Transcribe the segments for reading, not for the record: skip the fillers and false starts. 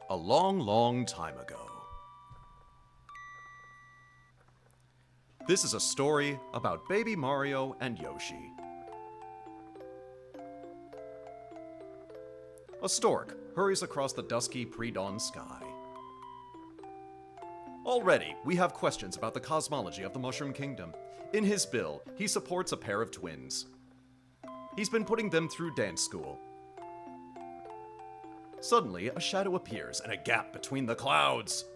A long, long time ago. This is a story about baby Mario and Yoshi. A stork hurries across the dusky pre-dawn sky. Already, we have questions about the cosmology of the Mushroom Kingdom. In his bill, he supports a pair of twins. He's been putting them through dance school. Suddenly, a shadow appears in a gap between the clouds.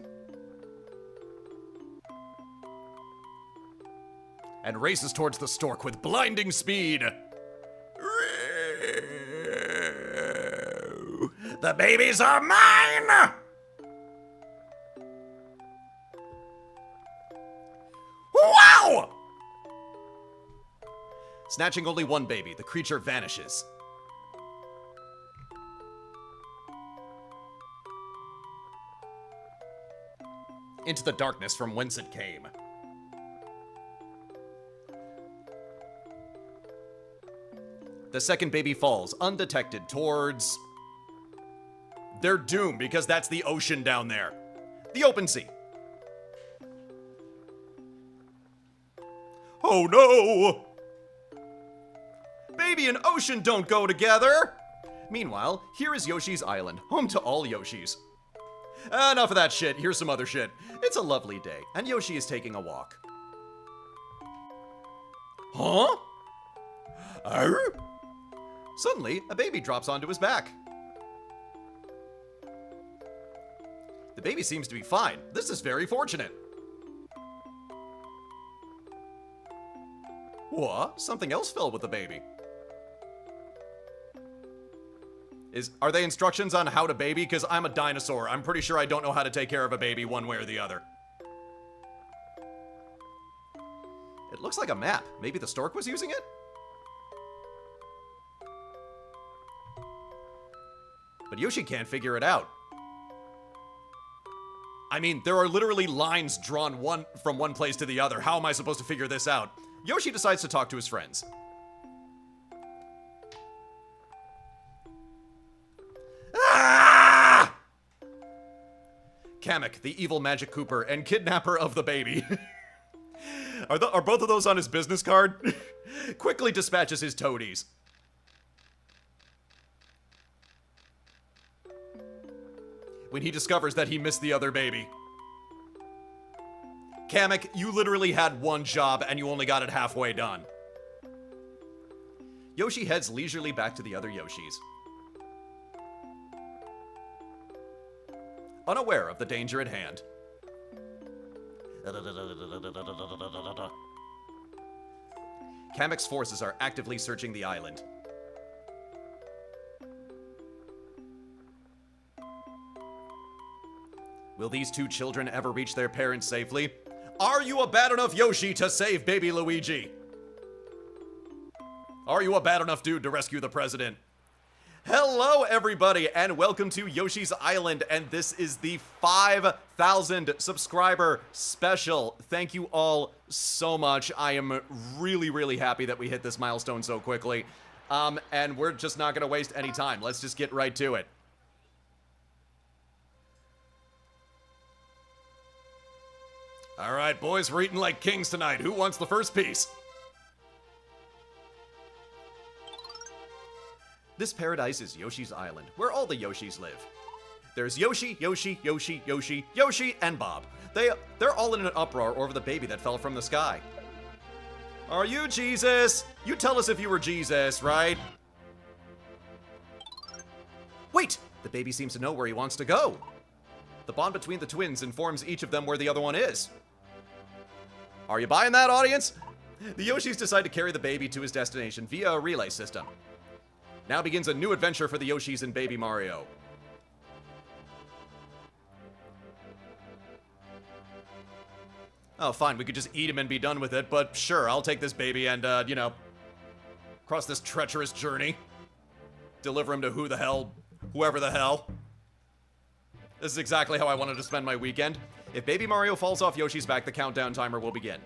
And races towards the stork with blinding speed. The babies are mine! Wow! Snatching only one baby, the creature vanishes. Into the darkness from whence it came. The second baby falls, undetected, towards... They're doomed because that's the ocean down there. The open sea. Oh no! Baby and ocean don't go together! Meanwhile, here is Yoshi's Island, home to all Yoshis. Enough of that shit, here's some other shit. It's a lovely day, and Yoshi is taking a walk. Huh? Arr? Suddenly, a baby drops onto his back. The baby seems to be fine. This is very fortunate. What? Something else fell with the baby. Are they instructions on how to baby? Because I'm a dinosaur. I'm pretty sure I don't know how to take care of a baby one way or the other. It looks like a map. Maybe the stork was using it? But Yoshi can't figure it out. I mean, there are literally lines drawn from one place to the other. How am I supposed to figure this out? Yoshi decides to talk to his friends. Ah! Kamek, the evil Magic Cooper and kidnapper of the baby. Are both of those on his business card? Quickly dispatches his toadies. When he discovers that he missed the other baby. Kamek, you literally had one job and you only got it halfway done. Yoshi heads leisurely back to the other Yoshis. Unaware of the danger at hand. Kamek's forces are actively searching the island. Will these two children ever reach their parents safely? Are you a bad enough Yoshi to save baby Luigi? Are you a bad enough dude to rescue the president? Hello everybody and welcome to Yoshi's Island, and this is the 5,000 subscriber special. Thank you all so much. I am really happy that we hit this milestone so quickly. And we're just not gonna waste any time. Let's just get right to it. All right, boys, we're eating like kings tonight. Who wants the first piece? This paradise is Yoshi's Island, where all the Yoshis live. There's Yoshi, Yoshi, and Bob. They're all in an uproar over the baby that fell from the sky. Are you Jesus? You tell us if you were Jesus, right? Wait! The baby seems to know where he wants to go. The bond between the twins informs each of them where the other one is. Are you buying that, audience? The Yoshis decide to carry the baby to his destination via a relay system. Now begins a new adventure for the Yoshis and Baby Mario. Oh, fine, we could just eat him and be done with it, but sure, I'll take this baby and, you know, cross this treacherous journey. Deliver him to whoever the hell. This is exactly how I wanted to spend my weekend. If Baby Mario falls off Yoshi's back, the countdown timer will begin.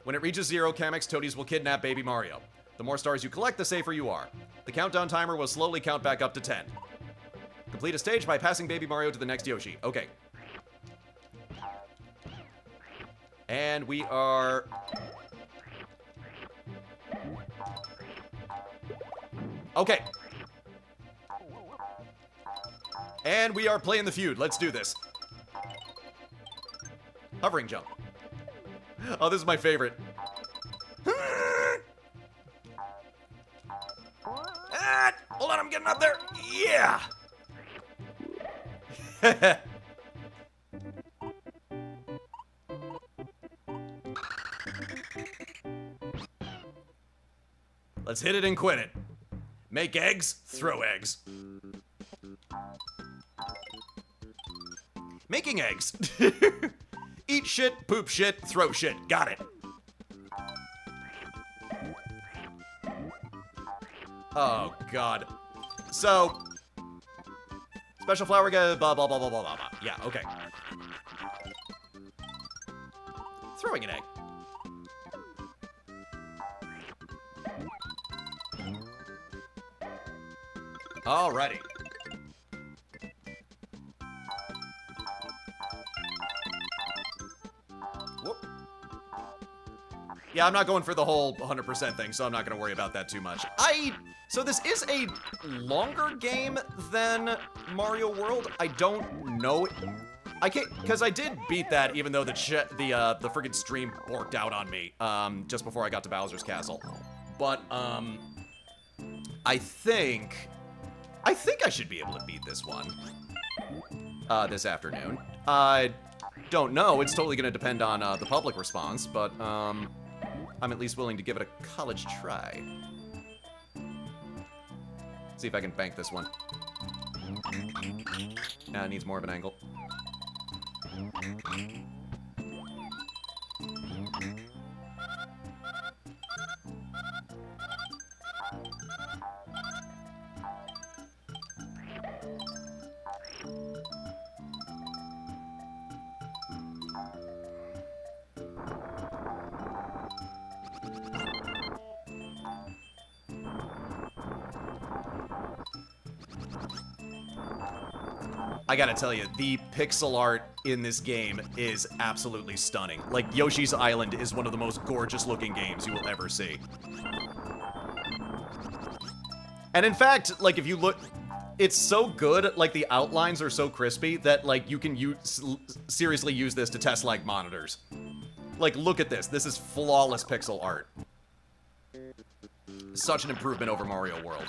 When it reaches 0, Kamek's toadies will kidnap Baby Mario. The more stars you collect, the safer you are. The countdown timer will slowly count back up to 10. Complete a stage by passing Baby Mario to the next Yoshi. Okay. And we are... Okay. And we are playing the feud. Let's do this. Hovering jump. Oh, this is my favorite. Hold on, I'm getting up there. Yeah. Let's hit it and quit it. Make eggs, throw eggs. Making eggs. Eat shit, poop shit, throw shit. Got it. Oh, God. So, special flower guy, blah, blah, blah, blah, blah, blah, blah. Yeah, okay. Throwing an egg. Alrighty. Whoop. Yeah, I'm not going for the whole 100% thing, so I'm not going to worry about that too much. So this is a longer game than Mario World. I don't know. I can't, because I did beat that, even though the friggin' stream borked out on me just before I got to Bowser's Castle. But I think I should be able to beat this one this afternoon. I don't know. It's totally going to depend on the public response, but I'm at least willing to give it a college try. See if I can bank this one. It needs more of an angle. I gotta tell you, the pixel art in this game is absolutely stunning. Like, Yoshi's Island is one of the most gorgeous looking games you will ever see. And in fact, like, if you look, it's so good, like, the outlines are so crispy that, like, you can seriously use this to test, like, monitors. Like, look at this. This is flawless pixel art. Such an improvement over Mario World.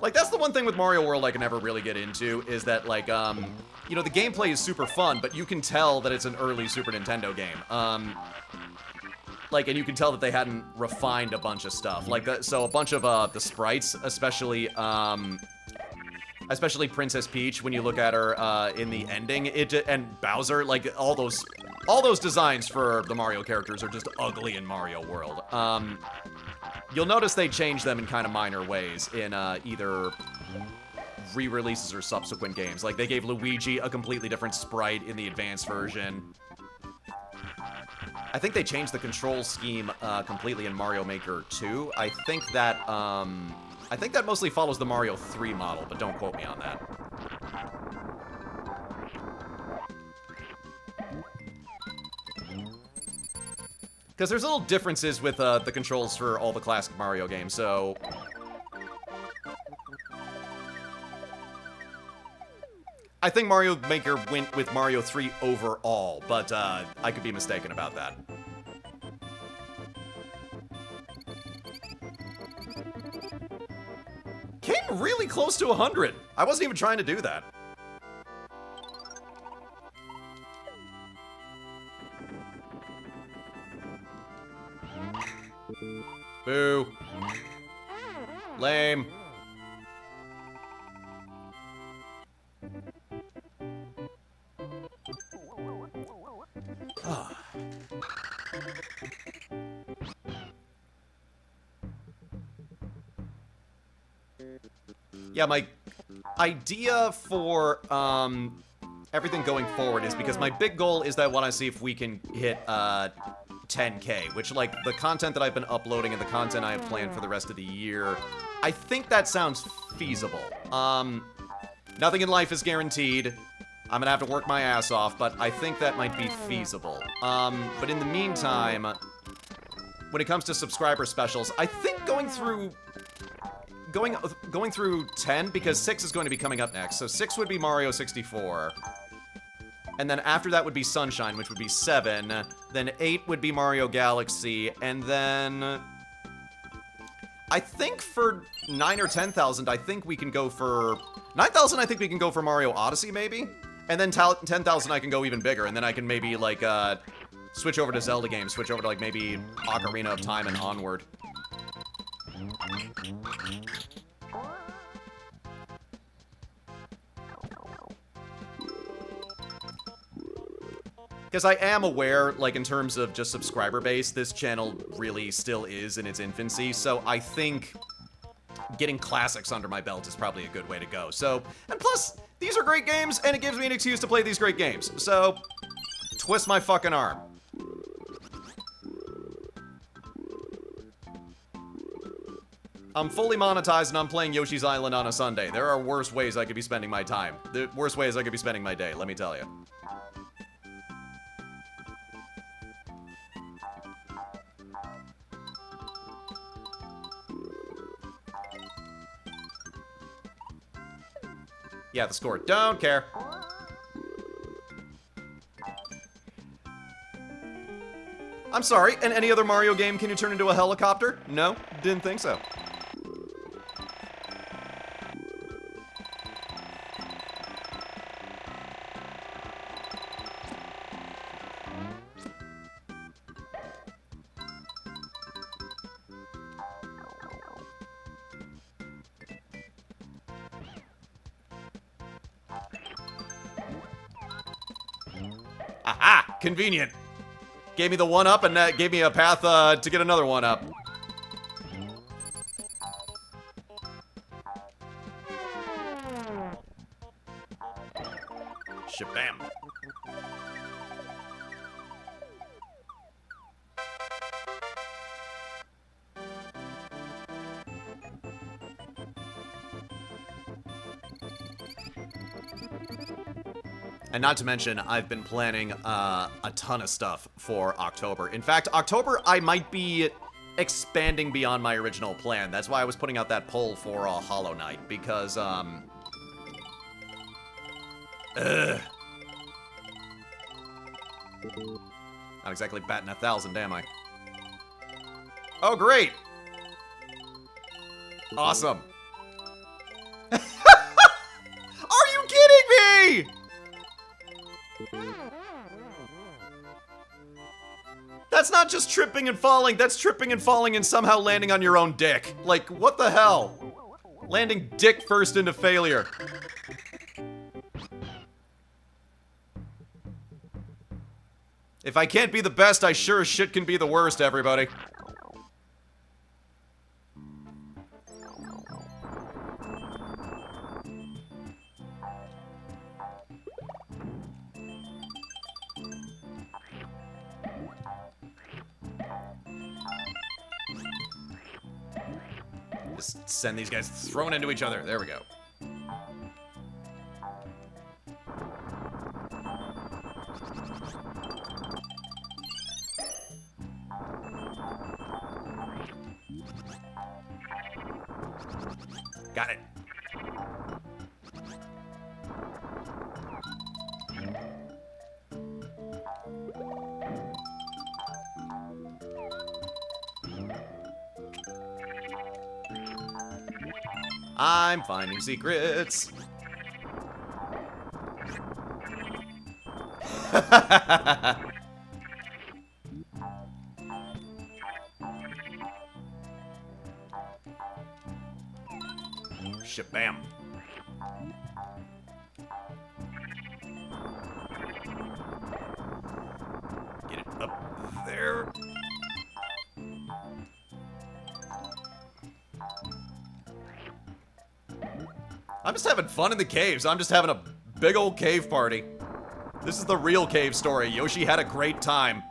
Like, that's the one thing with Mario World I can never really get into, is that, like, you know, the gameplay is super fun, but you can tell that it's an early Super Nintendo game. Like, and you can tell that they hadn't refined a bunch of stuff. Like, so a bunch of, the sprites, especially Princess Peach, when you look at her, in the ending, and Bowser, like, all those designs for the Mario characters are just ugly in Mario World. You'll notice they changed them in kind of minor ways in either re-releases or subsequent games. Like, they gave Luigi a completely different sprite in the advanced version. I think they changed the control scheme completely in Mario Maker 2. I think that mostly follows the Mario 3 model, but don't quote me on that. Because there's little differences with the controls for all the classic Mario games, so... I think Mario Maker went with Mario 3 overall, but I could be mistaken about that. Came really close to 100. I wasn't even trying to do that. Boo. Lame. Yeah, my idea for everything going forward is, because my big goal is that I want to see if we can hit 10K, which, like, the content that I've been uploading and the content I have planned for the rest of the year, I think that sounds feasible. Nothing in life is guaranteed. I'm gonna have to work my ass off, but I think that might be feasible. But in the meantime, when it comes to subscriber specials, I think going through 10, because 6 is going to be coming up next. So 6 would be Mario 64. And then after that would be Sunshine, which would be 7. Then 8 would be Mario Galaxy. And then I think for 9 or 10,000, I think we can go for 9,000. I think we can go for Mario Odyssey, maybe. And then 10,000, I can go even bigger. And then I can maybe like switch over to Zelda games, switch over to like maybe Ocarina of Time and onward. Because I am aware, like, in terms of just subscriber base, this channel really still is in its infancy, so I think getting classics under my belt is probably a good way to go. So, and plus, these are great games, and it gives me an excuse to play these great games. So, twist my fucking arm. I'm fully monetized and I'm playing Yoshi's Island on a Sunday. There are worse ways I could be spending my time. The worst ways I could be spending my day, let me tell you. Yeah, the score. Don't care. I'm sorry, in any other Mario game can you turn into a helicopter? No, didn't think so. Aha! Convenient. Gave me the 1-up and that gave me a path to get another 1-up. Shabam. And not to mention, I've been planning a ton of stuff for October. In fact, October, I might be expanding beyond my original plan. That's why I was putting out that poll for Hollow Knight, because, Not exactly batting 1,000, am I? Oh, great! Awesome. Are you kidding me?! That's not just tripping and falling, that's tripping and falling and somehow landing on your own dick. Like, what the hell? Landing dick first into failure. If I can't be the best, I sure as shit can be the worst, everybody. Just send these guys thrown into each other. There we go. Got it. I'm finding secrets. Shabam. Get it up there. I'm just having fun in the caves. I'm just having a big old cave party. This is the real cave story. Yoshi had a great time.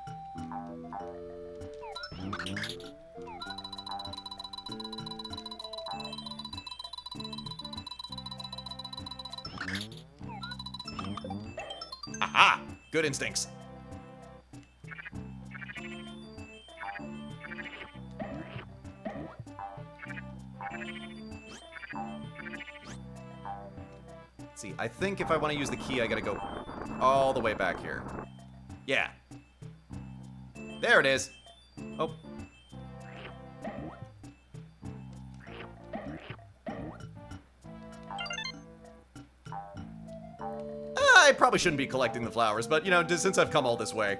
Ah, good instincts. Let's see, I think if I want to use the key, I gotta go all the way back here. Yeah. There it is. Oh. I probably shouldn't be collecting the flowers, but, you know, since I've come all this way.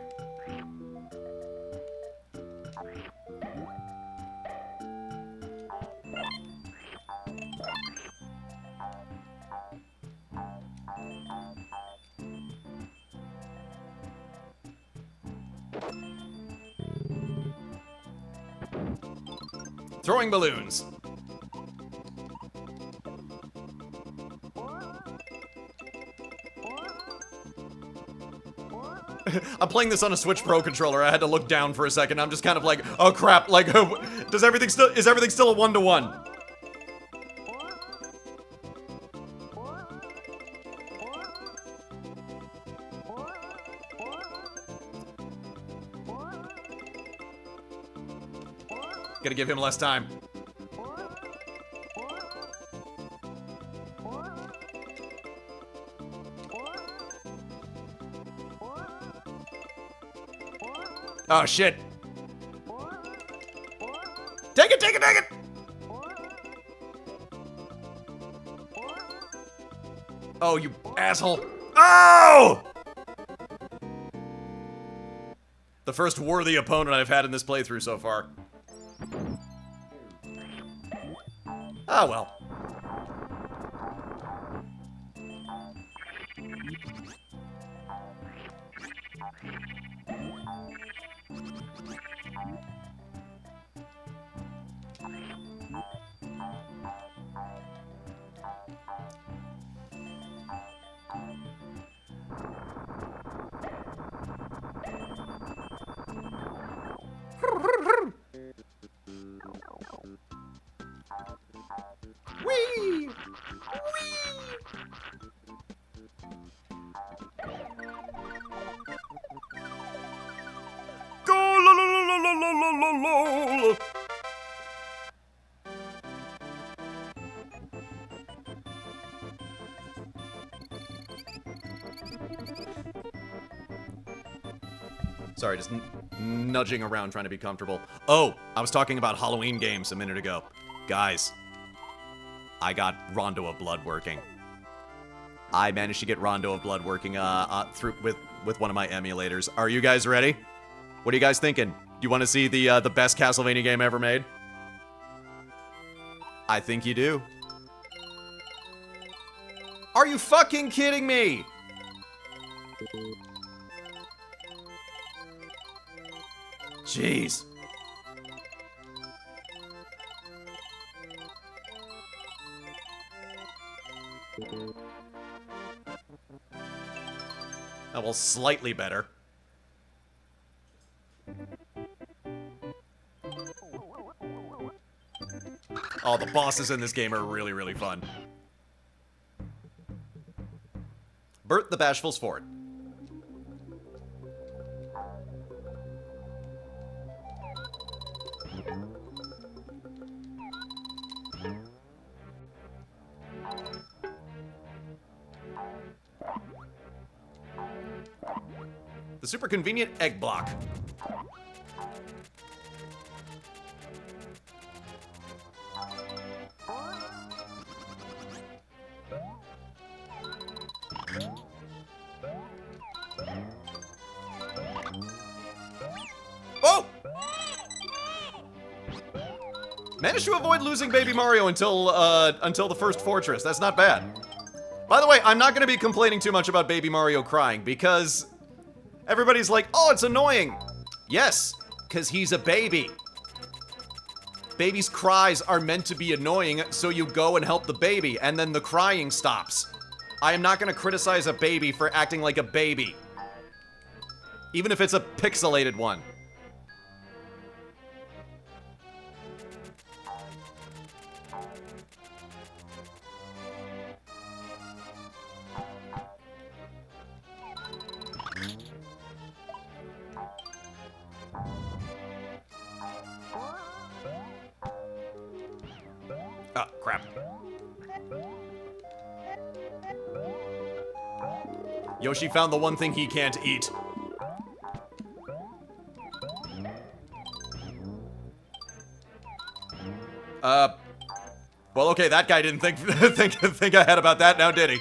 Throwing balloons. I'm playing this on a Switch Pro controller. I had to look down for a second. I'm just kind of like, oh crap, like, is everything still a 1-to-1? Gotta give him less time. Oh, shit. Take it, take it, take it! Oh, you asshole. Oh! The first worthy opponent I've had in this playthrough so far. Ah, well. Whee! Whee! Go la la la la la la la la. Sorry, just nudging around trying to be comfortable. Oh, I was talking about Halloween games a minute ago. Guys, I got Rondo of Blood working. I managed to get Rondo of Blood working through with one of my emulators. Are you guys ready? What are you guys thinking? Do you want to see the best Castlevania game ever made? I think you do. Are you fucking kidding me? Jeez. Oh, well, slightly better. Oh, the bosses in this game are really, really fun. Bert the Bashful's Fort. The super convenient egg block. Oh! Managed to avoid losing Baby Mario until the first fortress. That's not bad. By the way, I'm not going to be complaining too much about Baby Mario crying because everybody's like, oh, it's annoying. Yes, because he's a baby. Babies' cries are meant to be annoying, so you go and help the baby, and then the crying stops. I am not going to criticize a baby for acting like a baby. Even if it's a pixelated one. Oh, crap. Yoshi found the one thing he can't eat. Well, okay, that guy didn't think ahead about that now, did he?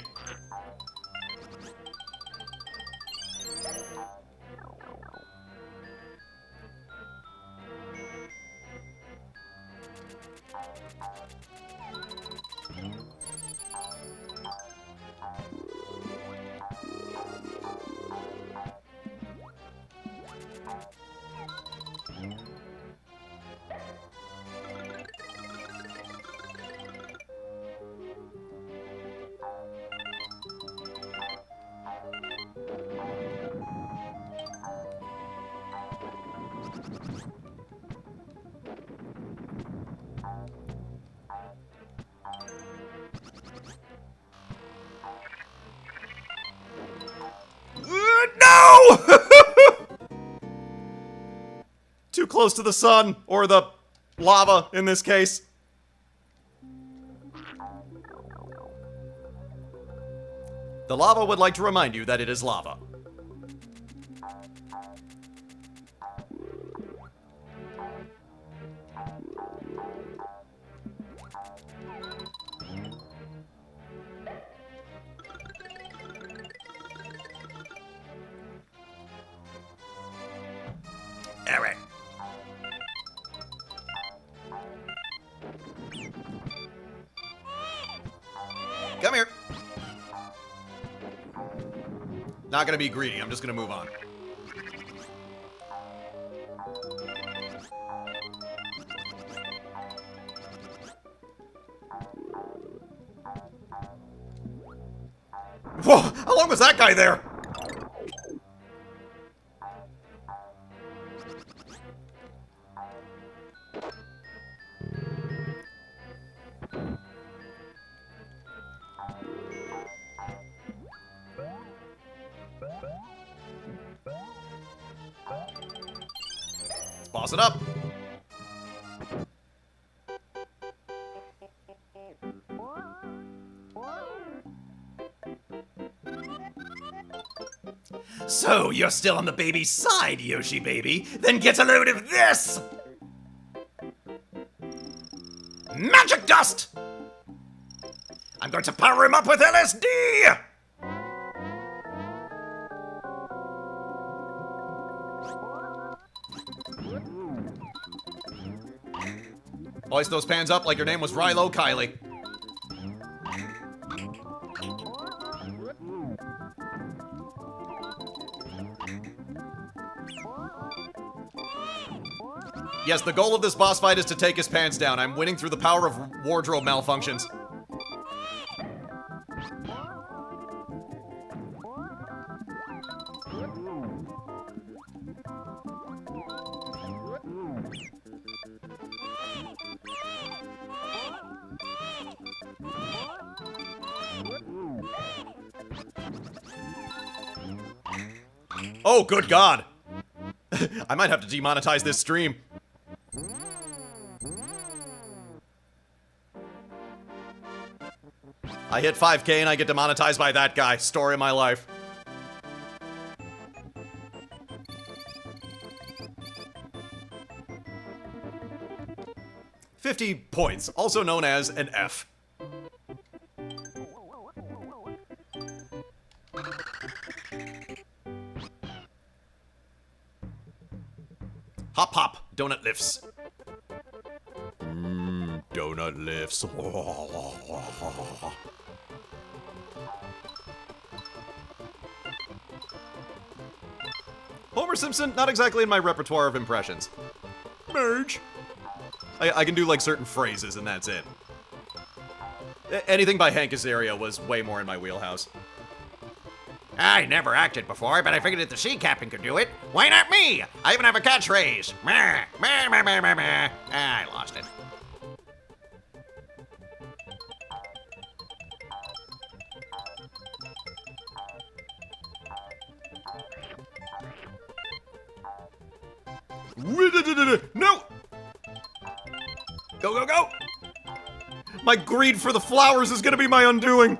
No! Too close to the sun, or the lava in this case. The lava would like to remind you that it is lava. Alright. Come here. Not gonna be greedy, I'm just gonna move on. Whoa, how long was that guy there? Let's boss it up. So, you're still on the baby's side, Yoshi baby? Then get a load of this! Magic dust! I'm going to power him up with LSD! Hoist those pans up like your name was Rilo Kiley. Yes, the goal of this boss fight is to take his pants down. I'm winning through the power of wardrobe malfunctions. Oh, good God. I might have to demonetize this stream. I hit 5K and I get demonetized by that guy. Story of my life. $50 points, also known as an F. Hop hop, donut lifts. Donut lifts. Homer Simpson, not exactly in my repertoire of impressions. Merge. I can do like certain phrases and that's it. Anything by Hank Azaria was way more in my wheelhouse. I never acted before, but I figured if the sea captain could do it, why not me? I even have a catchphrase. Meh, meh, meh, meh, meh, meh. I lost it. No! Go, go, go! My greed for the flowers is gonna be my undoing.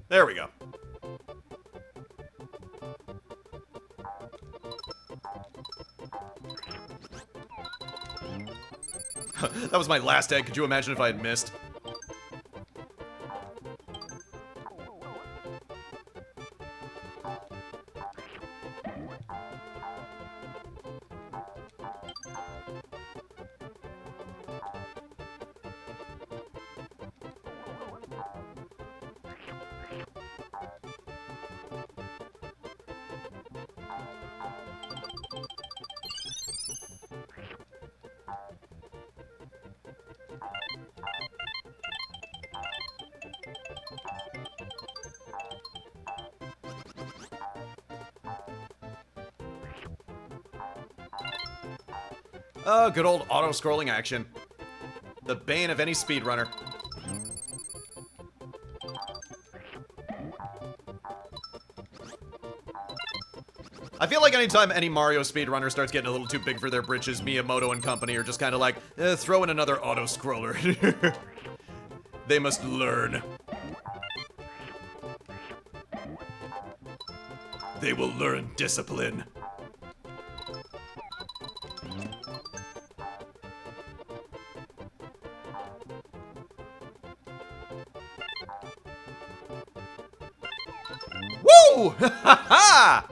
There we go. That was my last egg. Could you imagine if I had missed? Oh, good old auto-scrolling action. The bane of any speedrunner. I feel like anytime any Mario speedrunner starts getting a little too big for their britches, Miyamoto and company are just kind of like, throw in another auto-scroller. They must learn. They will learn discipline. Woo! Ha ha!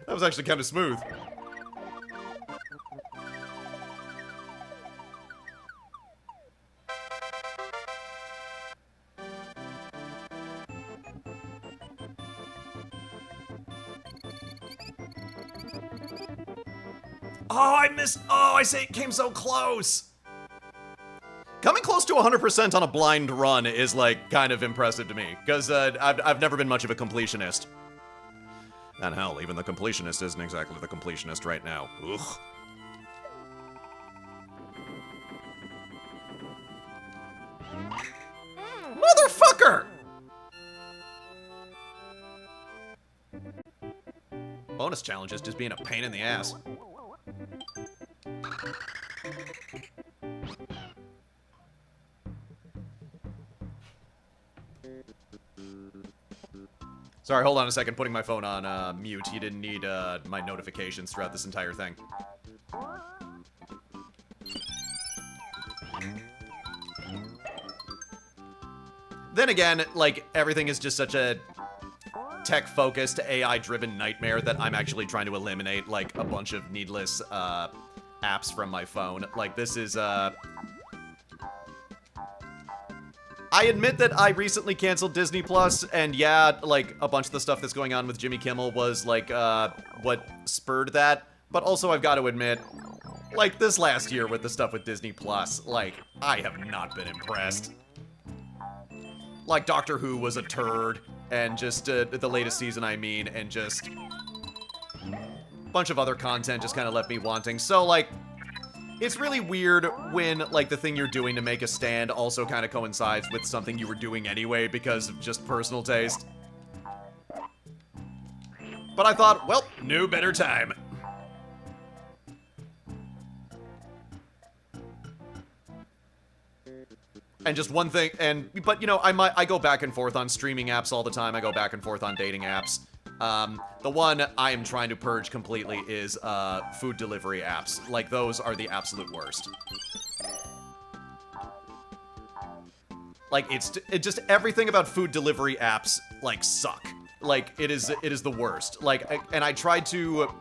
That was actually kind of smooth. Oh, I missed. Oh, I say it came so close. Coming close to 100% on a blind run is, like, kind of impressive to me, because I've never been much of a completionist. And hell, even the completionist isn't exactly the completionist right now. Ugh. Motherfucker! Bonus challenge is just being a pain in the ass. Sorry, hold on a second. Putting my phone on mute. You didn't need my notifications throughout this entire thing. Then again, like, everything is just such a tech-focused, AI-driven nightmare that I'm actually trying to eliminate, like, a bunch of needless apps from my phone. Like, this is, I admit that I recently canceled Disney Plus, and yeah, like, a bunch of the stuff that's going on with Jimmy Kimmel was, like, what spurred that. But also, I've got to admit, like, this last year with the stuff with Disney Plus, like, I have not been impressed. Like, Doctor Who was a turd, and just, the latest season, I mean, and just a bunch of other content just kind of left me wanting. So, like, it's really weird when, like, the thing you're doing to make a stand also kind of coincides with something you were doing anyway because of just personal taste. But I thought, well, no better time. And just one thing, but, you know, I go back and forth on streaming apps all the time. I go back and forth on dating apps. The one I am trying to purge completely is, food delivery apps. Like, those are the absolute worst. Like, it just, everything about food delivery apps, like, suck. Like, it is the worst. Like, and I tried to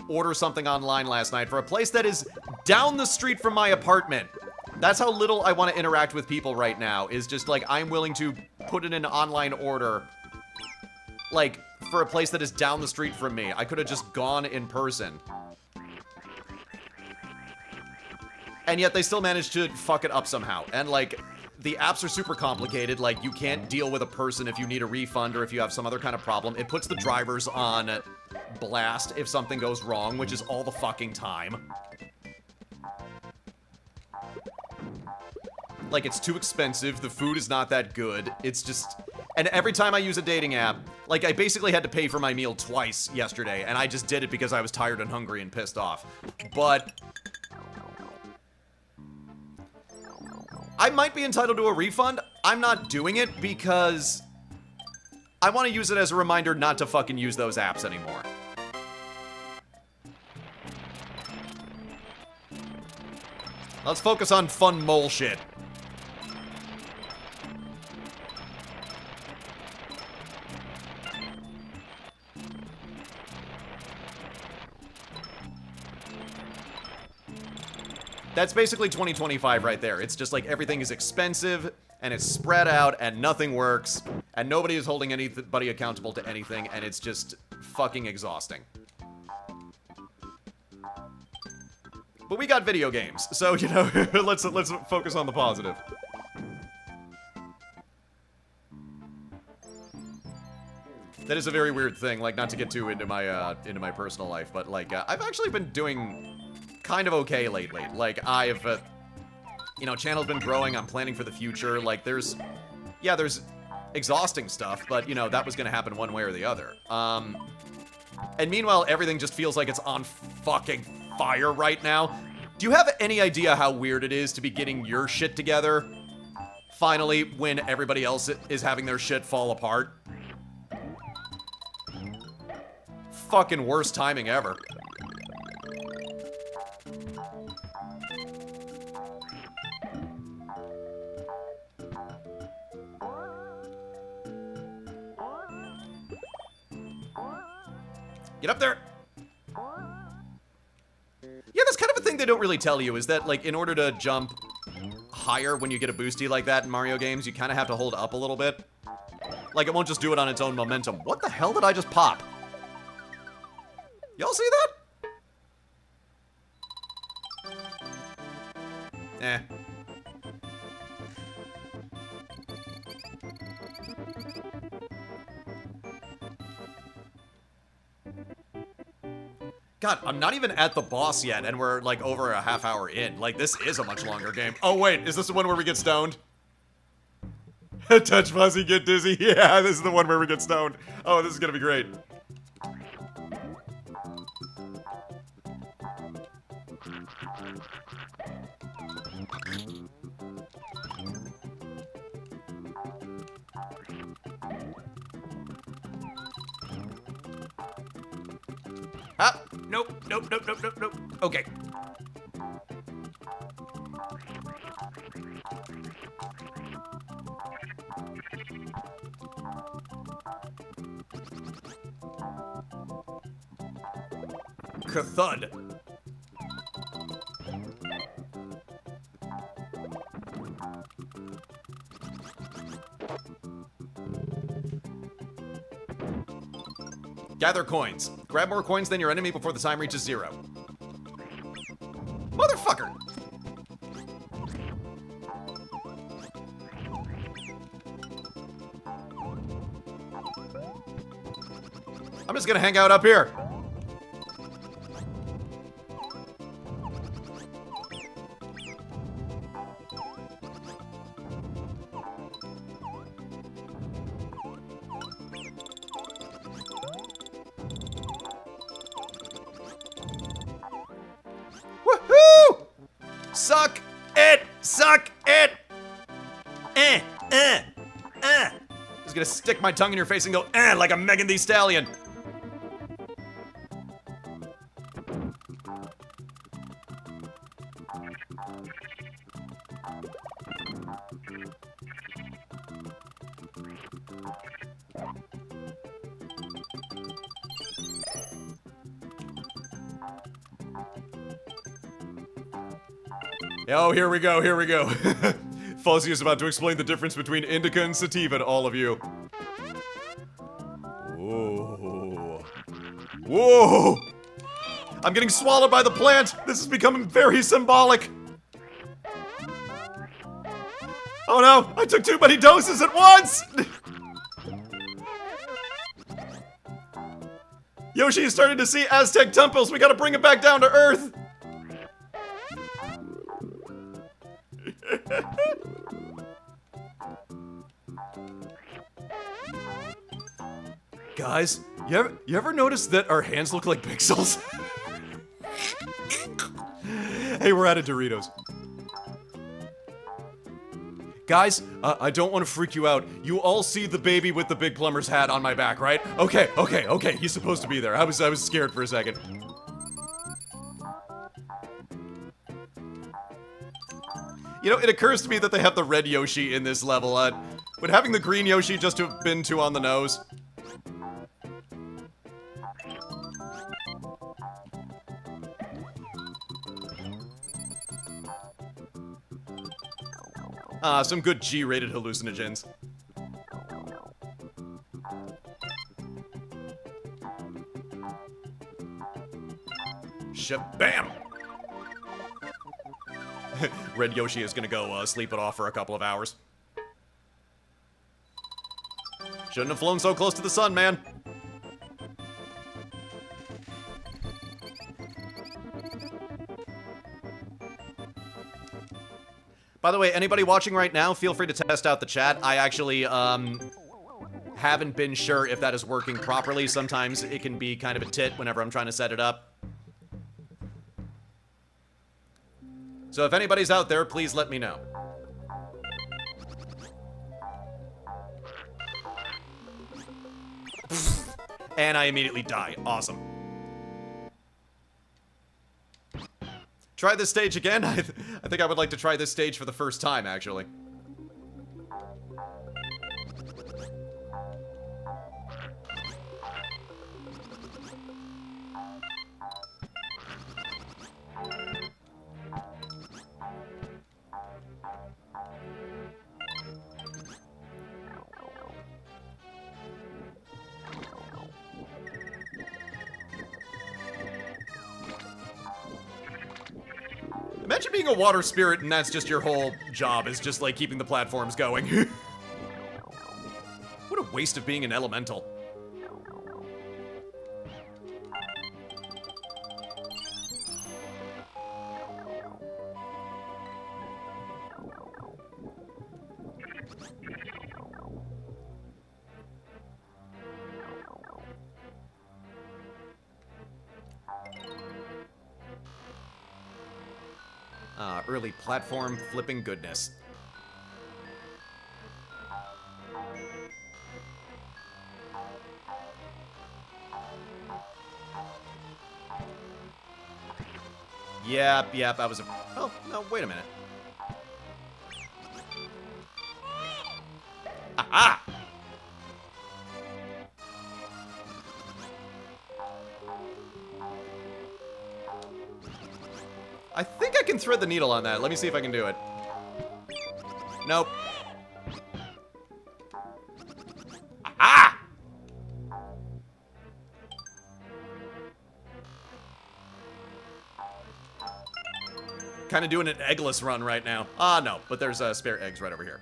order something online last night for a place that is down the street from my apartment. That's how little I want to interact with people right now, is just, like, I'm willing to put in an online order, like, for a place that is down the street from me. I could have just gone in person. And yet they still managed to fuck it up somehow. And, like, the apps are super complicated. Like, you can't deal with a person if you need a refund or if you have some other kind of problem. It puts the drivers on blast if something goes wrong, which is all the fucking time. Like, it's too expensive, the food is not that good, it's just... And every time I use a dating app, like, I basically had to pay for my meal twice yesterday, and I just did it because I was tired and hungry and pissed off. But I might be entitled to a refund. I'm not doing it because I want to use it as a reminder not to fucking use those apps anymore. Let's focus on fun mole shit. That's basically 2025 right there. It's just like everything is expensive, and it's spread out, and nothing works, and nobody is holding anybody accountable to anything, and it's just fucking exhausting. But we got video games, so, you know, let's focus on the positive. That is a very weird thing, like, not to get too into my personal life, but, like, I've actually been doing kind of okay lately. Like, I've, you know, channel's been growing, I'm planning for the future, like, there's exhausting stuff, but, you know, that was gonna happen one way or the other. And meanwhile, everything just feels like it's on fucking fire right now. Do you have any idea how weird it is to be getting your shit together, finally, when everybody else is having their shit fall apart? Fucking worst timing ever. Get up there! Yeah, that's kind of a thing they don't really tell you, is that, like, in order to jump higher when you get a boosty like that in Mario games, you kind of have to hold up a little bit. Like, it won't just do it on its own momentum. What the hell did I just pop? Y'all see that? Eh. God, I'm not even at the boss yet, and we're, like, over a half hour in. Like, this is a much longer game. Oh, wait, is this the one where we get stoned? Touch Fuzzy, get dizzy. Yeah, this is the one where we get stoned. Oh, this is gonna be great. Ah, nope, nope, nope, nope, nope, nope. Okay. Ka-thud. Gather coins. Grab more coins than your enemy before the time reaches 0. Motherfucker! I'm just gonna hang out up here. Woohoo! Suck it! Suck it! I'm just gonna stick my tongue in your face and go like a Megan Thee Stallion. Oh, here we go, here we go. Fuzzy is about to explain the difference between indica and sativa to all of you. Whoa. Whoa! I'm getting swallowed by the plant! This is becoming very symbolic! Oh no! I took too many doses at once! Yoshi is starting to see Aztec temples! We gotta bring it back down to Earth! Guys, you ever notice that our hands look like pixels? Hey, we're out of Doritos. Guys, I don't want to freak you out. You all see the baby with the big plumber's hat on my back, right? Okay, he's supposed to be there. I was scared for a second. You know, it occurs to me that they have the red Yoshi in this level. Would having the green Yoshi just have been too on the nose? Some good G-rated hallucinogens. Shabam! Red Yoshi is gonna go sleep it off for a couple of hours. Shouldn't have flown so close to the sun, man. By the way, anybody watching right now, feel free to test out the chat. I actually, haven't been sure if that is working properly. Sometimes it can be kind of a tit whenever I'm trying to set it up. So if anybody's out there, please let me know. And I immediately die. Awesome. Try this stage again? I think I would like to try this stage for the first time, actually. Imagine being a water spirit and that's just your whole job, is just like keeping the platforms going. What a waste of being an elemental. Early platform flipping goodness. Yep, I was a... Oh, no, wait a minute. Aha! I think I can thread the needle on that. Let me see if I can do it. Nope. Aha! Kind of doing an eggless run right now. No, but there's spare eggs right over here.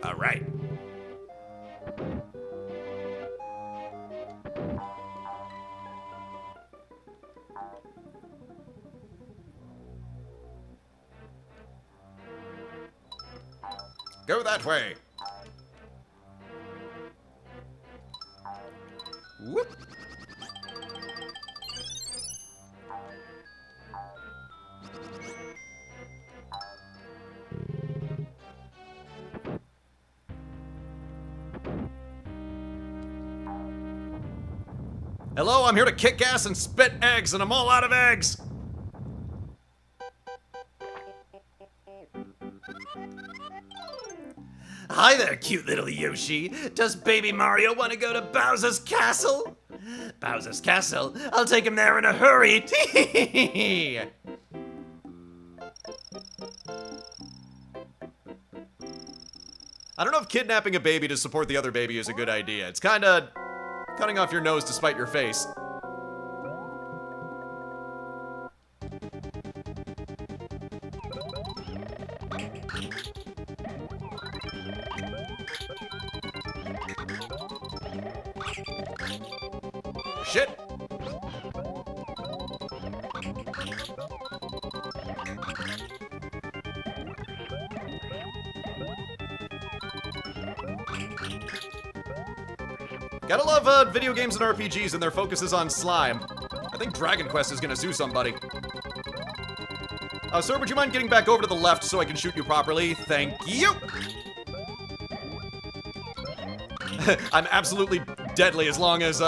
All right. Go that way. Whoop. Hello, I'm here to kick ass and spit eggs, and I'm all out of eggs! Hi there, cute little Yoshi. Does baby Mario want to go to Bowser's castle? Bowser's castle? I'll take him there in a hurry. I don't know if kidnapping a baby to support the other baby is a good idea. It's kinda cutting off your nose to spite your face. Gotta love video games and RPGs and their focus is on slime. I think Dragon Quest is gonna sue somebody. Sir, would you mind getting back over to the left so I can shoot you properly? Thank you! I'm absolutely deadly as long as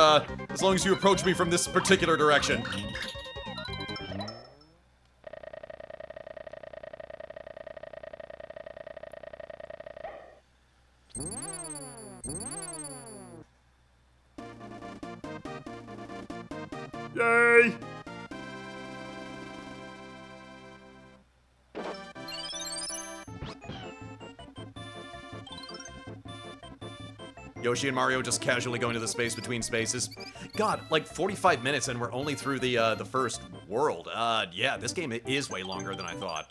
you approach me from this particular direction. Yay! Yoshi and Mario just casually going to the space between spaces. God, like 45 minutes and we're only through the first world. Yeah, this game is way longer than I thought.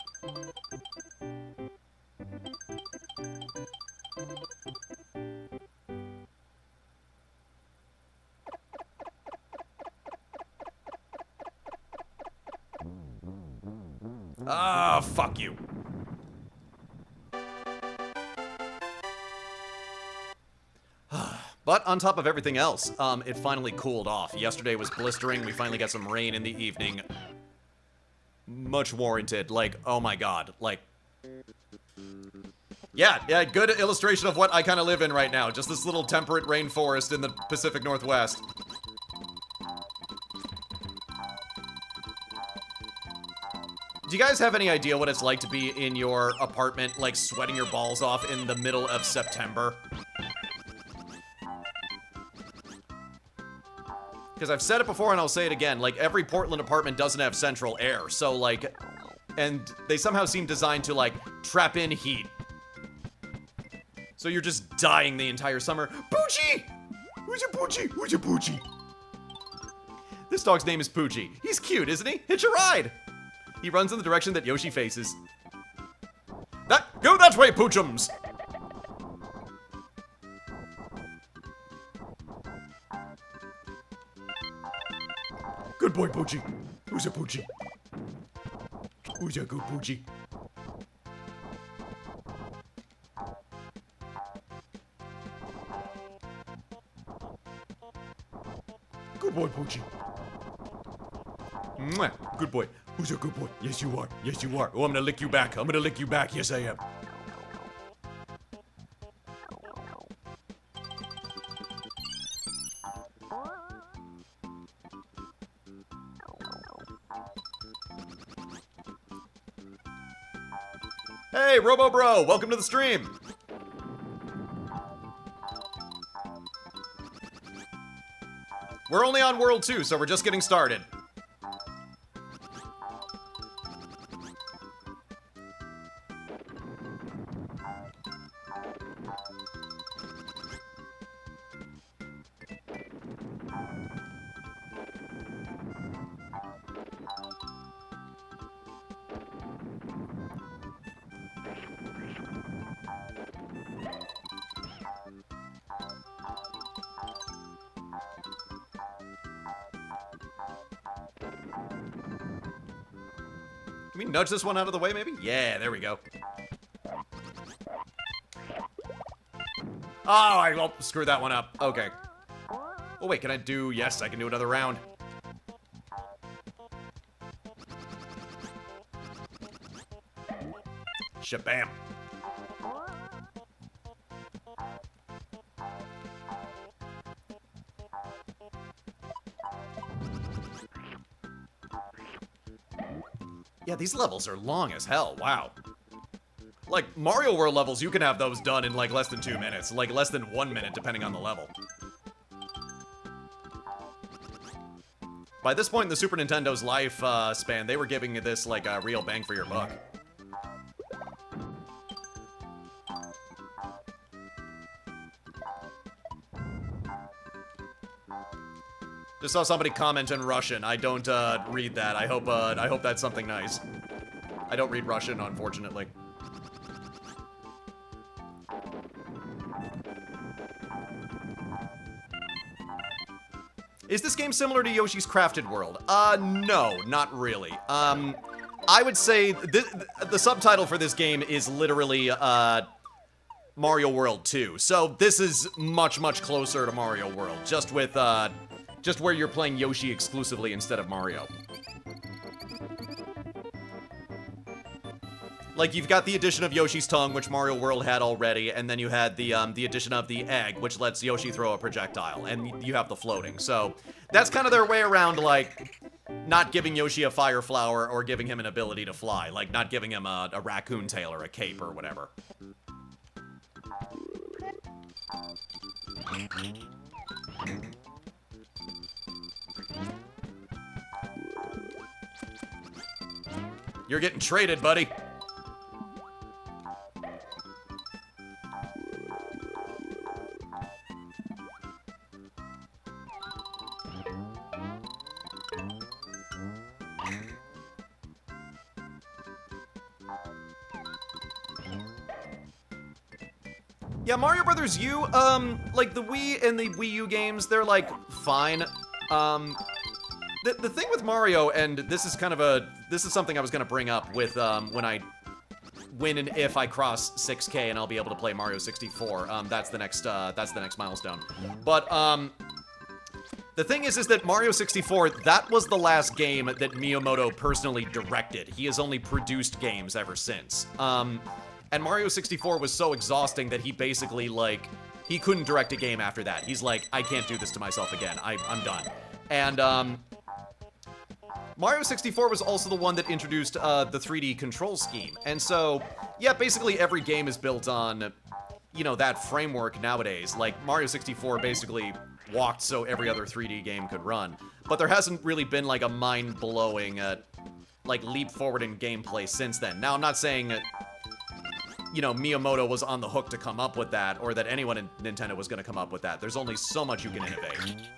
Ah, fuck you. But on top of everything else, it finally cooled off. Yesterday was blistering. We finally got some rain in the evening. Much warranted. Like, oh my god. Like, yeah, good illustration of what I kind of live in right now. Just this little temperate rainforest in the Pacific Northwest. Do you guys have any idea what it's like to be in your apartment, like, sweating your balls off in the middle of September? Because I've said it before and I'll say it again, like, every Portland apartment doesn't have central air, so, like, and they somehow seem designed to, like, trap in heat. So you're just dying the entire summer. Poochie! Who's your Poochie? Who's your Poochie? This dog's name is Poochie. He's cute, isn't he? Hitch a ride! He runs in the direction that Yoshi faces. Go that way, Poochums! Good boy, Poochie. Who's your Poochie? Who's your good Poochie? Good boy, Poochie. Mwah. Good boy. Who's your good boy? Yes, you are. Yes, you are. Oh, I'm gonna lick you back. I'm gonna lick you back. Yes, I am. Hey, Robo Bro, welcome to the stream. We're only on World 2, so we're just getting started. Can we nudge this one out of the way, maybe? Yeah, there we go. Oh, well, screw that one up. Okay. Oh, wait, can I do... Yes, I can do another round. Shabam. Yeah, these levels are long as hell. Wow. Like, Mario World levels, you can have those done in, like, less than 2 minutes. Like, less than 1 minute, depending on the level. By this point in the Super Nintendo's life span, they were giving this, like, a real bang for your buck. Just saw somebody comment in Russian. I don't read that. I hope that's something nice. I don't read Russian, unfortunately. Is this game similar to Yoshi's Crafted World? No, not really. I would say the subtitle for this game is literally Mario World 2. So this is much, much closer to Mario World, just with, just where you're playing Yoshi exclusively instead of Mario. Like, you've got the addition of Yoshi's tongue, which Mario World had already, and then you had the addition of the egg, which lets Yoshi throw a projectile, and you have the floating. So that's kind of their way around, like, not giving Yoshi a fire flower or giving him an ability to fly. Like, not giving him a raccoon tail or a cape or whatever. You're getting traded, buddy. Yeah, Mario Brothers U, like the Wii and the Wii U games, they're like fine. The thing with Mario, and this is kind of this is something I was gonna bring up with when and if I cross 6K and I'll be able to play Mario 64. That's the next milestone. But the thing is that Mario 64, that was the last game that Miyamoto personally directed. He has only produced games ever since. And Mario 64 was so exhausting that he basically, like, he couldn't direct a game after that. He's like, I can't do this to myself again. I'm done. And, Mario 64 was also the one that introduced, the 3D control scheme. And so, yeah, basically every game is built on, you know, that framework nowadays. Like, Mario 64 basically walked so every other 3D game could run. But there hasn't really been, like, a mind-blowing, like, leap forward in gameplay since then. Now, I'm not saying you know, Miyamoto was on the hook to come up with that, or that anyone in Nintendo was going to come up with that. There's only so much you can innovate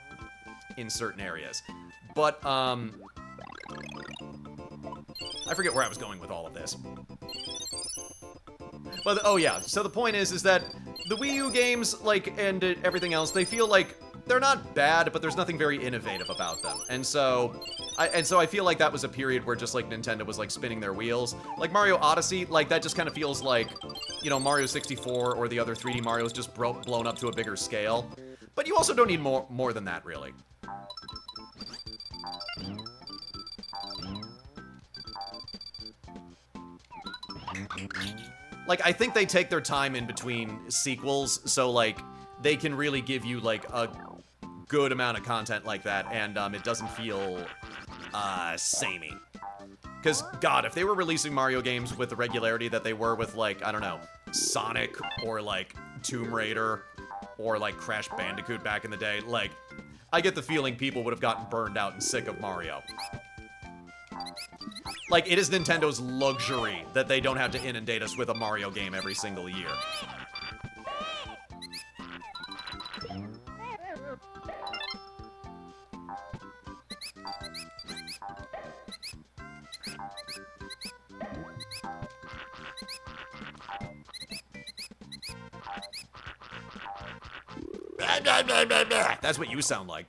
in certain areas. But, I forget where I was going with all of this. But, oh yeah, so the point is that the Wii U games, like, and everything else, they feel like they're not bad, but there's nothing very innovative about them. And so I feel like that was a period where just, like, Nintendo was, like, spinning their wheels. Like, Mario Odyssey, like, that just kind of feels like, you know, Mario 64 or the other 3D Marios just blown up to a bigger scale. But you also don't need more than that, really. Like, I think they take their time in between sequels, so, like, they can really give you, like, a good amount of content like that, and it doesn't feel samey. Because, God, if they were releasing Mario games with the regularity that they were with, like, I don't know, Sonic, or, like, Tomb Raider, or, like, Crash Bandicoot back in the day, like, I get the feeling people would have gotten burned out and sick of Mario. Like, it is Nintendo's luxury that they don't have to inundate us with a Mario game every single year. That's what you sound like.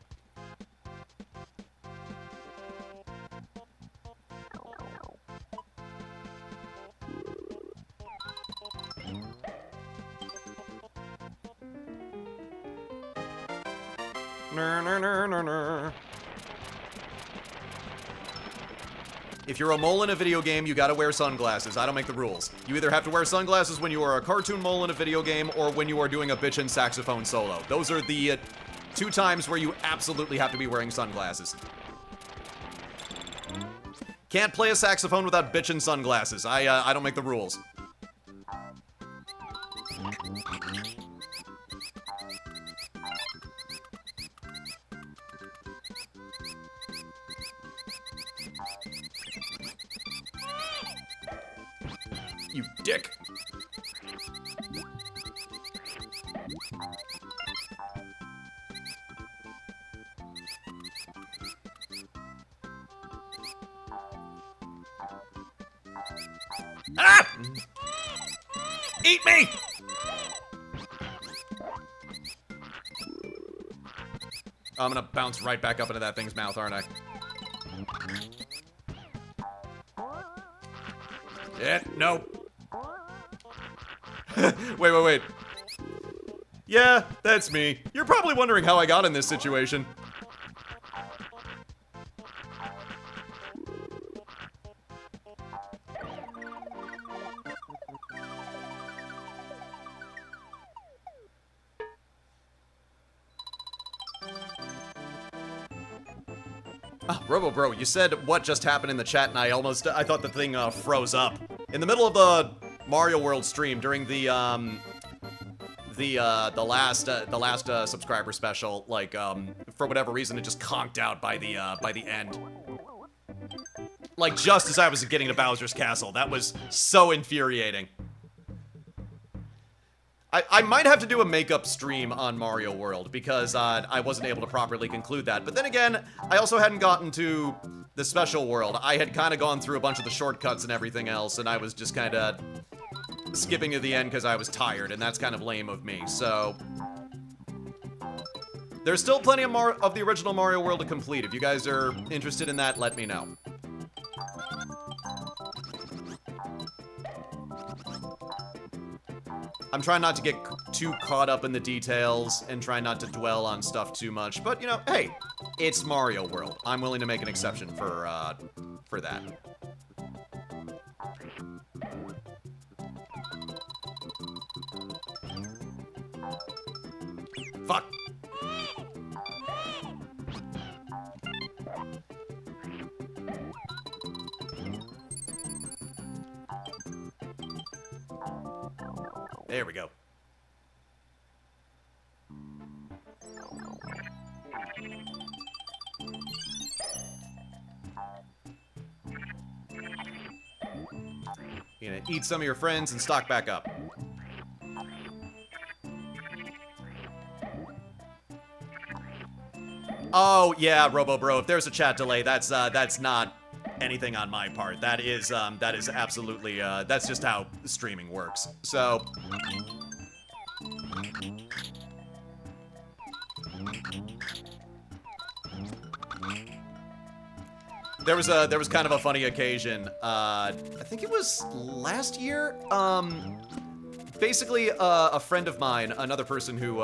If you're a mole in a video game, you gotta wear sunglasses. I don't make the rules. You either have to wear sunglasses when you are a cartoon mole in a video game or when you are doing a bitchin' saxophone solo. Those are the two times where you absolutely have to be wearing sunglasses. Can't play a saxophone without bitchin' sunglasses. I don't make the rules. You dick. Ah! Eat me! I'm gonna bounce right back up into that thing's mouth, aren't I? Yeah, no. Wait. Yeah, that's me. You're probably wondering how I got in this situation. Oh, Robo-Bro, you said what just happened in the chat, and I thought the thing froze up. In the middle of the Mario World stream during the last subscriber special, like, for whatever reason, it just conked out by the end. Like, just as I was getting to Bowser's Castle. That was so infuriating. I might have to do a makeup stream on Mario World because I wasn't able to properly conclude that. But then again, I also hadn't gotten to the special world. I had kind of gone through a bunch of the shortcuts and everything else, and I was just kind of skipping to the end because I was tired, and that's kind of lame of me. So there's still plenty of the original Mario World to complete. If you guys are interested in that, let me know. I'm trying not to get too caught up in the details and try not to dwell on stuff too much, but, you know, hey, it's Mario World. I'm willing to make an exception for that. Fuck. There we go. You're gonna eat some of your friends and stock back up. Oh, yeah, Robo-Bro, if there's a chat delay, that's not anything on my part. That is absolutely, that's just how streaming works. So, there was kind of a funny occasion. I think it was last year. Basically, a friend of mine, another person who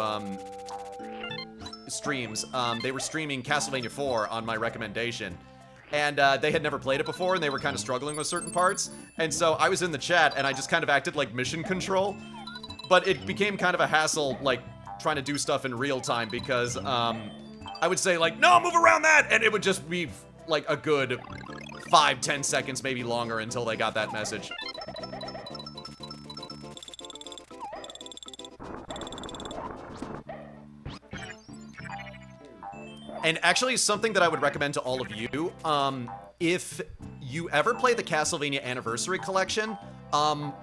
streams, they were streaming Castlevania 4 on my recommendation. And they had never played it before, and they were kind of struggling with certain parts. And so I was in the chat, and I just kind of acted like mission control. But it became kind of a hassle, like, trying to do stuff in real time, because I would say, like, no, move around that! And it would just be, like, a good 5-10 seconds, maybe longer, until they got that message. And actually, something that I would recommend to all of you, if you ever play the Castlevania Anniversary Collection,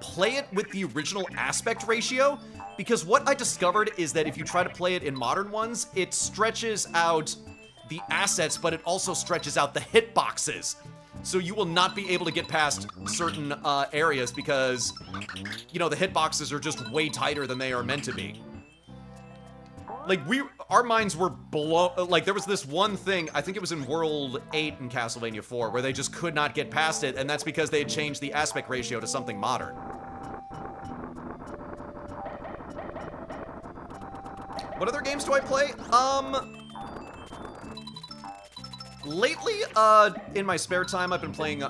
play it with the original aspect ratio, because what I discovered is that if you try to play it in modern ones, it stretches out the assets, but it also stretches out the hitboxes. So you will not be able to get past certain areas because, you know, the hitboxes are just way tighter than they are meant to be. Like, our minds were blown. Like, there was this one thing, I think it was in World 8 in Castlevania 4, where they just could not get past it, and that's because they had changed the aspect ratio to something modern. What other games do I play? Lately, in my spare time, I've been playing,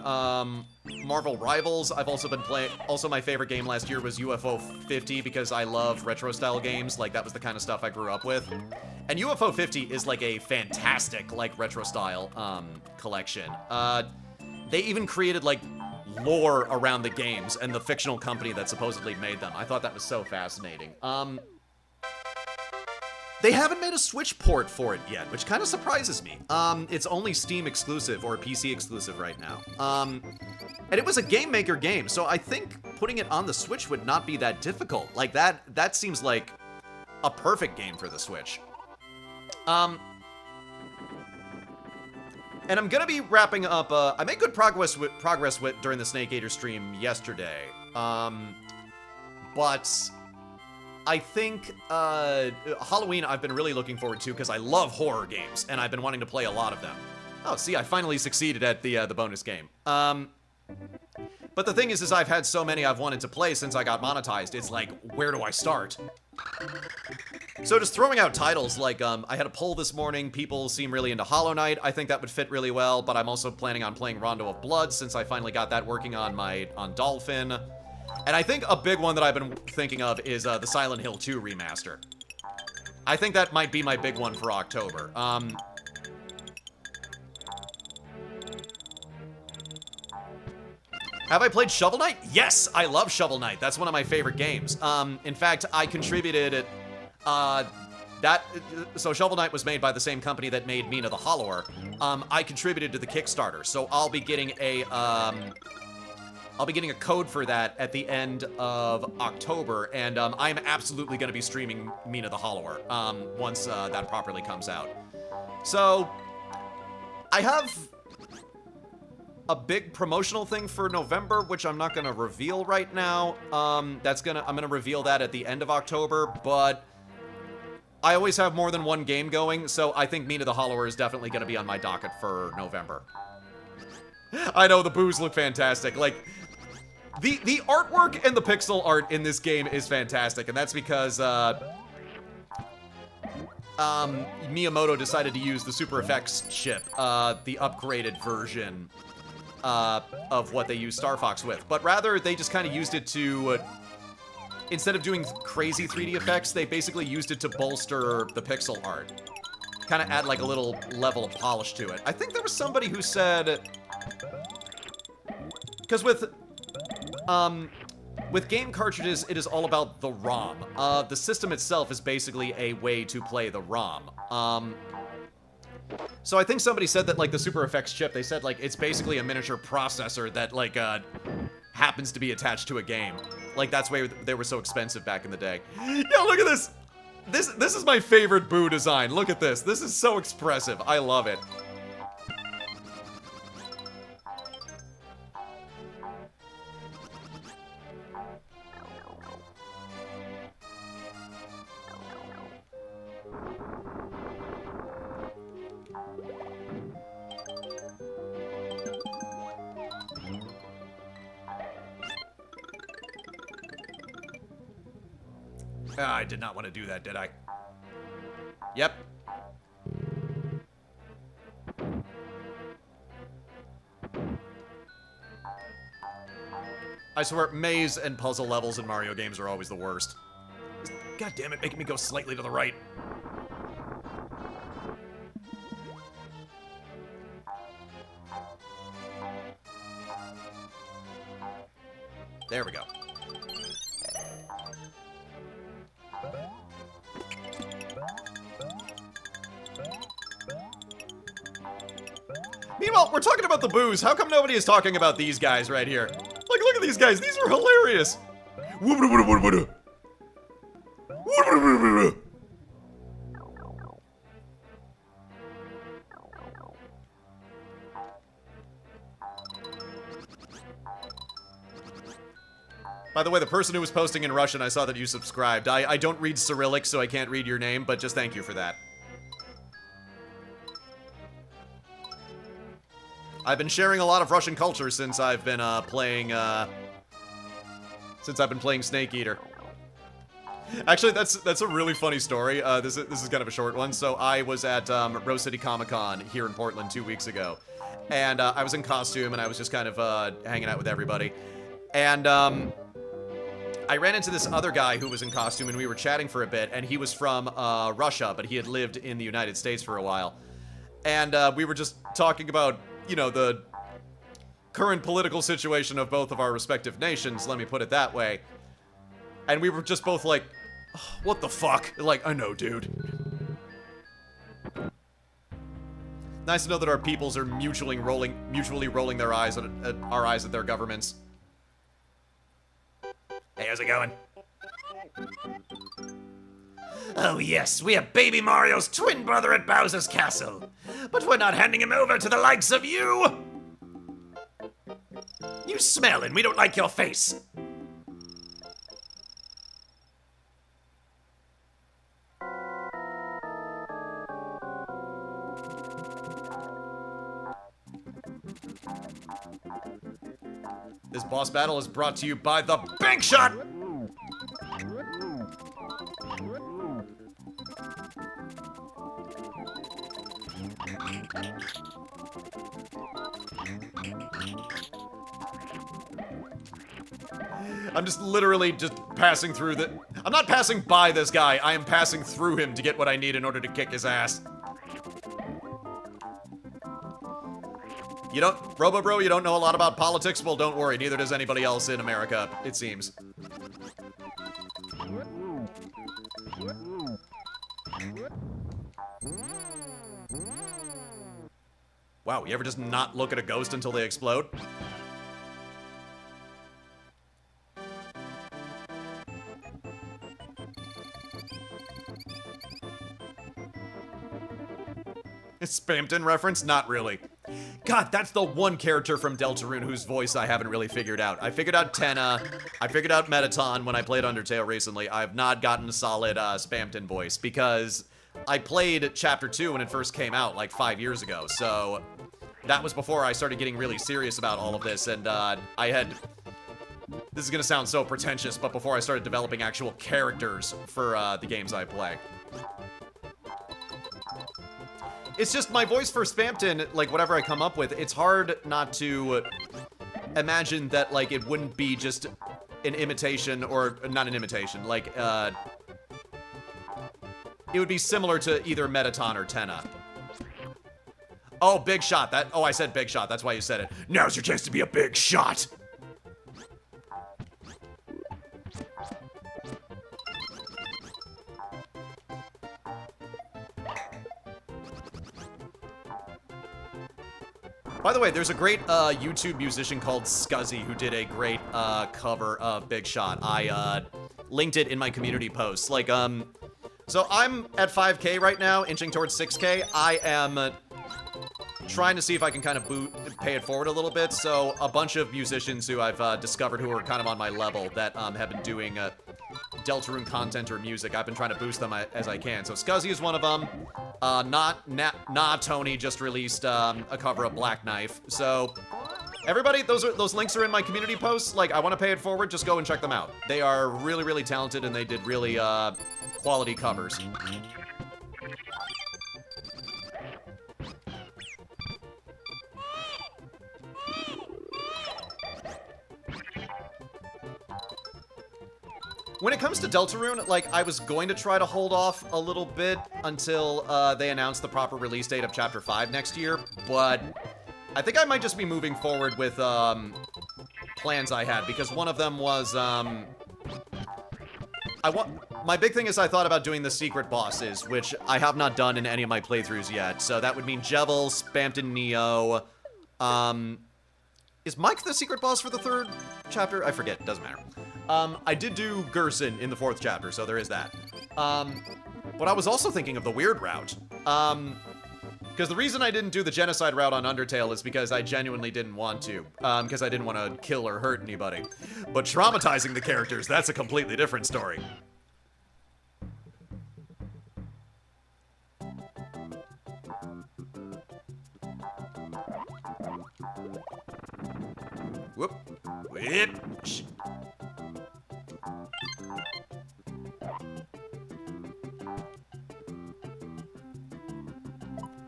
Marvel Rivals. I've also been playing, also my favorite game last year was UFO 50 because I love retro-style games. Like, that was the kind of stuff I grew up with. And UFO 50 is, like, a fantastic, like, retro-style, collection. They even created, like, lore around the games and the fictional company that supposedly made them. I thought that was so fascinating. They haven't made a Switch port for it yet, which kind of surprises me. It's only Steam exclusive or PC exclusive right now. And it was a Game Maker game, so I think putting it on the Switch would not be that difficult. Like, that seems like a perfect game for the Switch. And I'm gonna be wrapping up, I made good progress with during the Snake Eater stream yesterday. But I think Halloween I've been really looking forward to because I love horror games and I've been wanting to play a lot of them. Oh, see, I finally succeeded at the bonus game. But the thing is I've had so many I've wanted to play since I got monetized. It's like, where do I start? So just throwing out titles, like, I had a poll this morning. People seem really into Hollow Knight. I think that would fit really well, but I'm also planning on playing Rondo of Blood since I finally got that working on Dolphin. And I think a big one that I've been thinking of is the Silent Hill 2 remaster. I think that might be my big one for October. Have I played Shovel Knight? Yes, I love Shovel Knight. That's one of my favorite games. In fact, I contributed so Shovel Knight was made by the same company that made Mina the Hollower. I contributed to the Kickstarter, so I'll be getting a code for that at the end of October, and I'm absolutely going to be streaming Mina the Hollower once that properly comes out. So I have a big promotional thing for November, which I'm not going to reveal right now. I'm going to reveal that at the end of October, but I always have more than one game going, so I think Mina the Hollower is definitely going to be on my docket for November. I know, the boos look fantastic. Like, the artwork and the pixel art in this game is fantastic, and that's because, Miyamoto decided to use the Super Effects chip, the upgraded version of what they use Star Fox with. But rather, they just kind of used it to, instead of doing crazy 3D effects, they basically used it to bolster the pixel art. Kind of add like a little level of polish to it. I think there was somebody who said, because with game cartridges, it is all about the ROM. The system itself is basically a way to play the ROM. So I think somebody said that, like, the Super Effects chip, they said, like, it's basically a miniature processor that, like, happens to be attached to a game. Like, that's why they were so expensive back in the day. Yeah, look at this! This is my favorite Boo design. Look at this. This is so expressive. I love it. I did not want to do that, did I? Yep. I swear, maze and puzzle levels in Mario games are always the worst. God damn it, making me go slightly to the right. There we go. Meanwhile, we're talking about the boos. How come nobody is talking about these guys right here? Like, look at these guys. These are hilarious. By the way, the person who was posting in Russian, I saw that you subscribed. I don't read Cyrillic, so I can't read your name, but just thank you for that. I've been sharing a lot of Russian culture since I've been playing Snake Eater. Actually, that's a really funny story. This is kind of a short one. So I was at Rose City Comic-Con here in Portland 2 weeks ago, and I was in costume and I was just kind of hanging out with everybody, and I ran into this other guy who was in costume, and we were chatting for a bit, and he was from Russia, but he had lived in the United States for a while, and we were just talking about, you know, the current political situation of both of our respective nations, let me put it that way. And we were just both like, oh, what the fuck? Like, I know, dude. Nice to know that our peoples are mutually rolling their eyes at our eyes at their governments. Hey, how's it going? Oh yes, we are Baby Mario's twin brother at Bowser's castle. But we're not handing him over to the likes of you! You smell and we don't like your face. This boss battle is brought to you by the Big Shot! I'm just literally just passing through the... I'm not passing by this guy, I am passing through him to get what I need in order to kick his ass. You don't... Robo-Bro, you don't know a lot about politics? Well, don't worry, neither does anybody else in America, it seems. Wow, you ever just not look at a ghost until they explode? Spamton reference? Not really. God, that's the one character from Deltarune whose voice I haven't really figured out. I figured out Tenna. I figured out Metaton when I played Undertale recently. I have not gotten a solid Spamton voice because I played Chapter 2 when it first came out like 5 years ago. So that was before I started getting really serious about all of this. And I had... This is going to sound so pretentious, but before I started developing actual characters for the games I play. It's just my voice for Spamton, like, whatever I come up with, it's hard not to imagine that, like, it wouldn't be just an imitation, or not an imitation, like, it would be similar to either Metaton or Tenna. Oh, Big Shot, oh, I said Big Shot, that's why you said it. Now's your chance to be a big shot! By the way, there's a great YouTube musician called Scuzzy who did a great cover of Big Shot. I linked it in my community posts. Like, so I'm at 5K right now, inching towards 6K. I am trying to see if I can kind of pay it forward a little bit. So a bunch of musicians who I've discovered who are kind of on my level that have been doing Deltarune content or music, I've been trying to boost them as I can. So Scuzzy is one of them. Tony just released a cover of Black Knife. So everybody, those links are in my community posts. Like, I want to pay it forward, just go and check them out. They are really, really talented and they did really quality covers. When it comes to Deltarune, like, I was going to try to hold off a little bit until they announced the proper release date of Chapter 5 next year, but I think I might just be moving forward with plans I had, because one of them was, my big thing is I thought about doing the secret bosses, which I have not done in any of my playthroughs yet, so that would mean Jevil, Spamton Neo, is Mike the secret boss for the 3rd chapter? I forget, doesn't matter. I did do Gerson in the 4th chapter, so there is that. But I was also thinking of the weird route. Because the reason I didn't do the genocide route on Undertale is because I genuinely didn't want to. Because I didn't want to kill or hurt anybody. But traumatizing the characters, that's a completely different story. Whoop. Whip.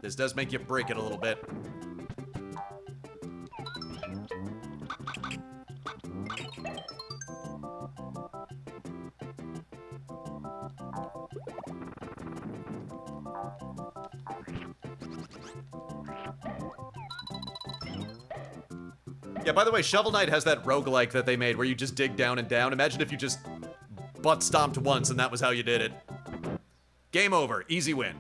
This does make you break it a little bit. Yeah, by the way, Shovel Knight has that roguelike that they made where you just dig down and down. Imagine if you just butt stomped once and that was how you did it. Game over. Easy win.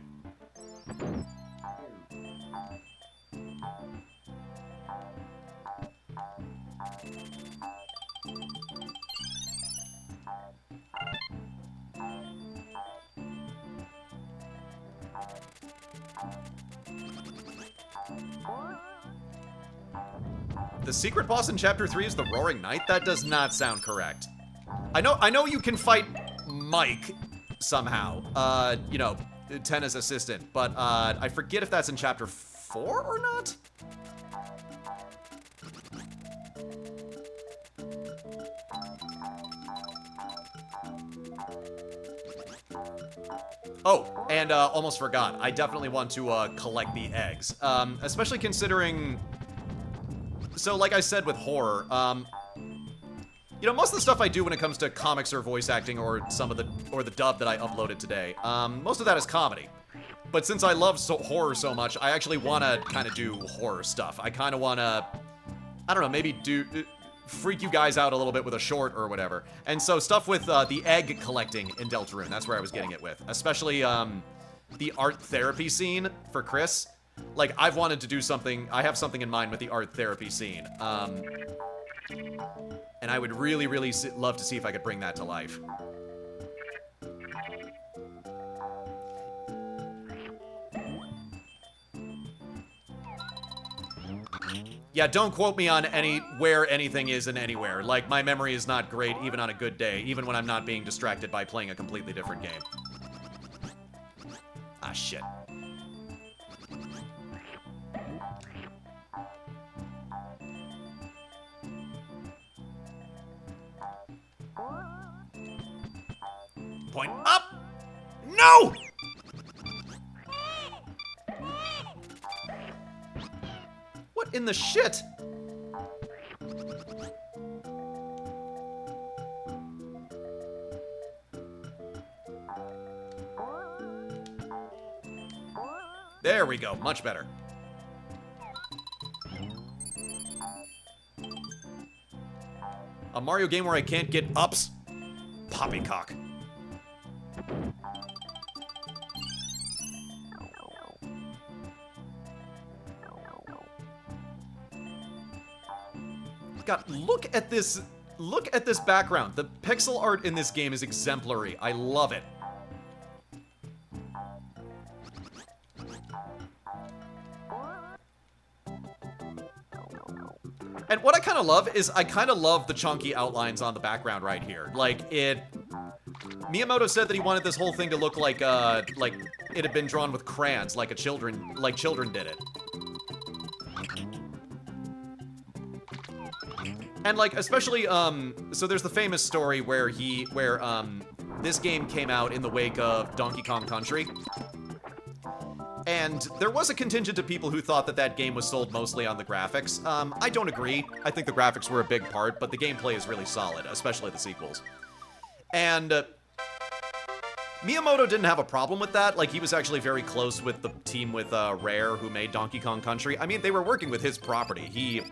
The secret boss in Chapter 3 is the Roaring Knight? That does not sound correct. I know you can fight Mike somehow. You know, Tenna's assistant, but I forget if that's in Chapter 4 or not? Oh, and almost forgot. I definitely want to collect the eggs. Especially considering... So, like I said with horror, you know, most of the stuff I do when it comes to comics or voice acting or the dub that I uploaded today, most of that is comedy. But since I love horror so much, I actually want to kind of do horror stuff. I kind of want to, I don't know, maybe freak you guys out a little bit with a short or whatever. And so stuff with the egg collecting in Deltarune, that's where I was getting it with. Especially the art therapy scene for Chris. Like, I've wanted to do something, I have something in mind with the art therapy scene. And I would really, really love to see if I could bring that to life. Yeah, don't quote me on where anything is in anywhere. Like, my memory is not great even on a good day, even when I'm not being distracted by playing a completely different game. Ah, shit. Point up! No! What in the shit? There we go, much better. A Mario game where I can't get ups? Poppycock. God, look at this background. The pixel art in this game is exemplary. I love it. And what I kind of love is I kind of love the chunky outlines on the background right here. Like, Miyamoto said that he wanted this whole thing to look like it had been drawn with crayons, like children did it. And, like, especially, so there's the famous story where this game came out in the wake of Donkey Kong Country. And there was a contingent of people who thought that that game was sold mostly on the graphics. I don't agree. I think the graphics were a big part, but the gameplay is really solid, especially the sequels. And Miyamoto didn't have a problem with that. Like, he was actually very close with the team with Rare, who made Donkey Kong Country. I mean, they were working with his property. He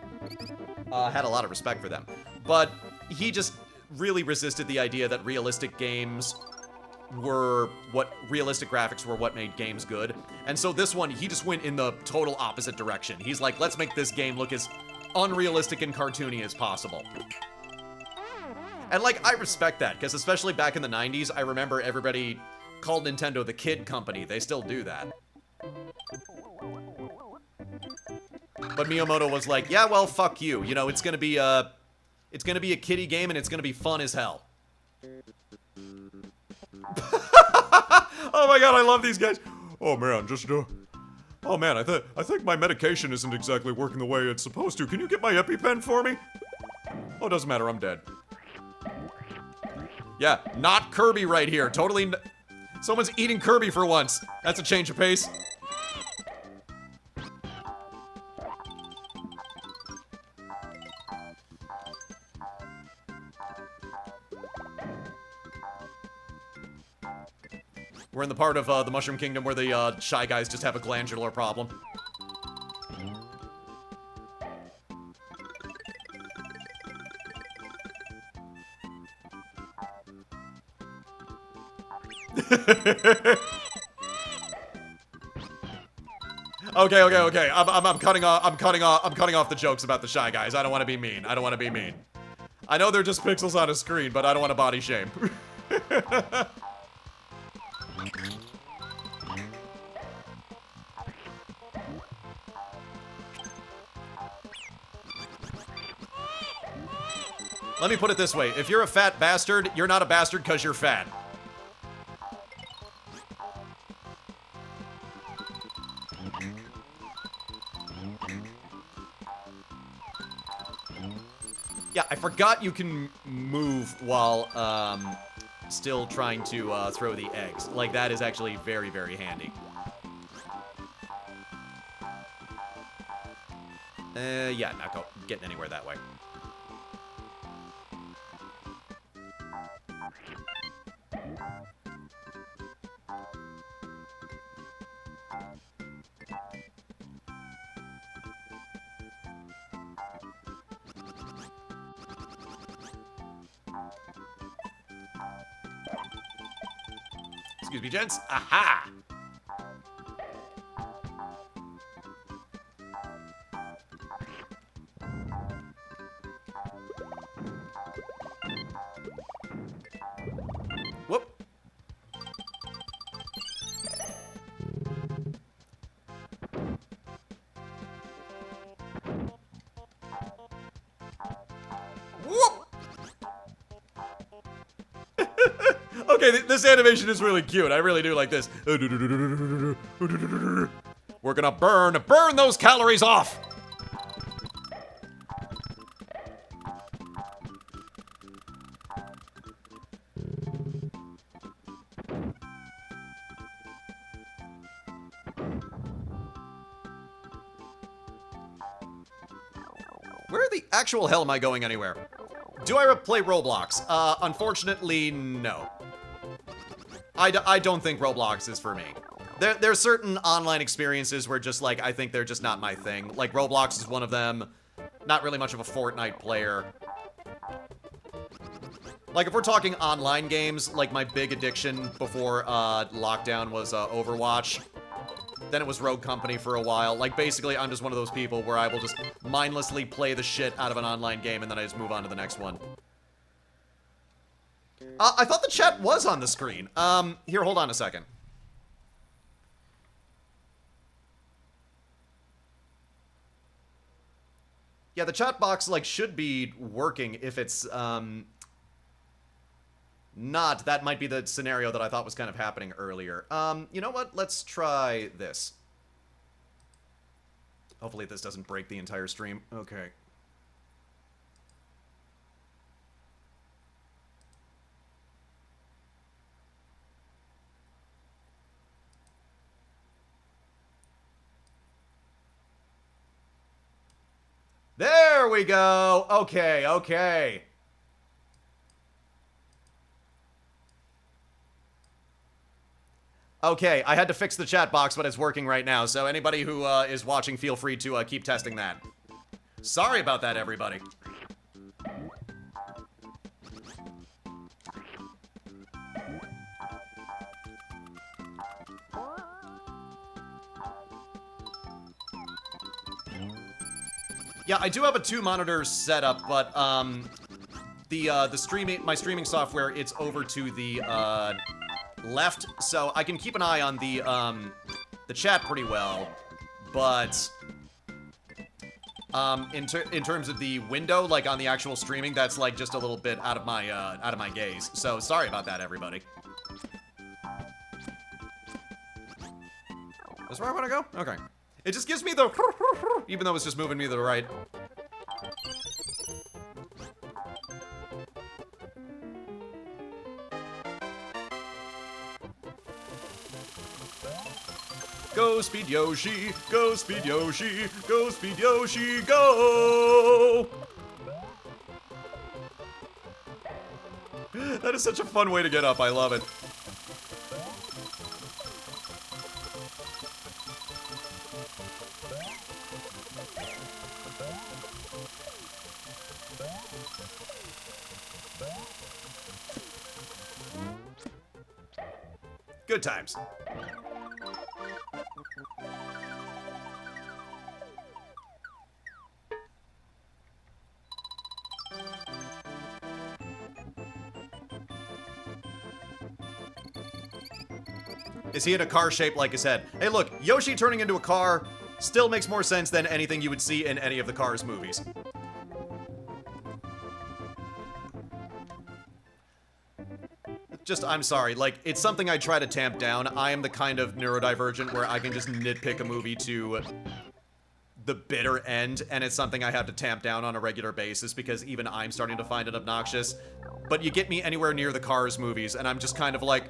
had a lot of respect for them. But he just really resisted the idea that realistic graphics were what made games good. And so this one, he just went in the total opposite direction. He's like, let's make this game look as unrealistic and cartoony as possible. And, like, I respect that, because especially back in the 90s, I remember everybody called Nintendo the kid company. They still do that. But Miyamoto was like, yeah, well, fuck you. You know, it's gonna be a kiddie game, and it's gonna be fun as hell. Oh my god, I love these guys. Oh man, oh man, I think my medication isn't exactly working the way it's supposed to. Can you get my EpiPen for me? Oh, it doesn't matter, I'm dead. Yeah, not Kirby right here. Totally. Someone's eating Kirby for once. That's a change of pace. We're in the part of the Mushroom Kingdom where the Shy Guys just have a glandular problem. Okay. I'm cutting off the jokes about the Shy Guys. I don't want to be mean. I know they're just pixels on a screen, but I don't want to body shame. Let me put it this way. If you're a fat bastard, you're not a bastard because you're fat. Yeah, I forgot you can move while still trying to throw the eggs. Like, that is actually very, very handy. Yeah, not getting anywhere that way. Excuse me, gents. Aha! Whoop. Whoop! Okay, this animation is really cute. I really do like this. We're gonna burn those calories off! Where the actual hell am I going anywhere? Do I play Roblox? Unfortunately, no. I don't think Roblox is for me. There's certain online experiences where just, like, I think they're just not my thing. Like, Roblox is one of them. Not really much of a Fortnite player. Like, if we're talking online games, like, my big addiction before, lockdown was, Overwatch. Then it was Rogue Company for a while. Like, basically, I'm just one of those people where I will just mindlessly play the shit out of an online game and then I just move on to the next one. I thought the chat was on the screen. Here, hold on a second. Yeah, the chat box, like, should be working. If it's, not, that might be the scenario that I thought was kind of happening earlier. You know what? Let's try this. Hopefully this doesn't break the entire stream. Okay. There we go! Okay, okay. Okay, I had to fix the chat box, but it's working right now, so anybody who is watching, feel free to keep testing that. Sorry about that, everybody. Yeah, I do have a 2-monitor setup, but the streaming, my streaming software, it's over to the left, so I can keep an eye on the chat pretty well, but in terms of the window, like on the actual streaming, that's like just a little bit out of my gaze. So sorry about that, everybody. That's where I want to go? Okay. It just gives me the even though it's just moving me to the right. Go Speed Yoshi, go Speed Yoshi, go Speed Yoshi, go! That is such a fun way to get up, I love it. Good times. Is he in a car shaped like his head? Hey look, Yoshi turning into a car still makes more sense than anything you would see in any of the Cars movies. Just, I'm sorry, like, it's something I try to tamp down. I am the kind of neurodivergent where I can just nitpick a movie to the bitter end, and it's something I have to tamp down on a regular basis because even I'm starting to find it obnoxious. But you get me anywhere near the Cars movies, and I'm just kind of like,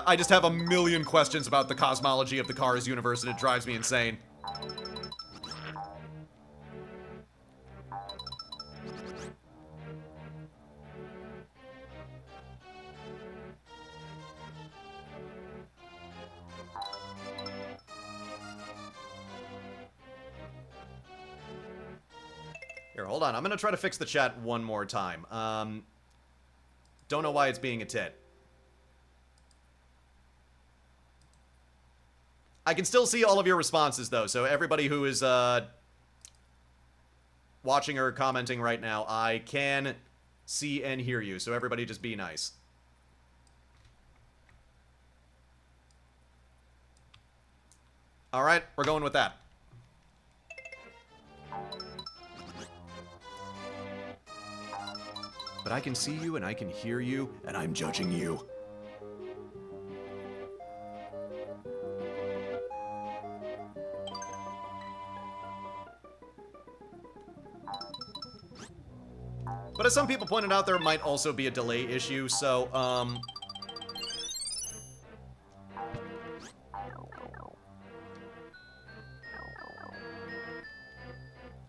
I just have a million questions about the cosmology of the Cars universe, and it drives me insane. Here, hold on. I'm gonna try to fix the chat one more time. Don't know why it's being a tit. I can still see all of your responses, though, so everybody who is, watching or commenting right now, I can see and hear you, so everybody just be nice. Alright, we're going with that. But I can see you, and I can hear you, and I'm judging you. But as some people pointed out, there might also be a delay issue, so,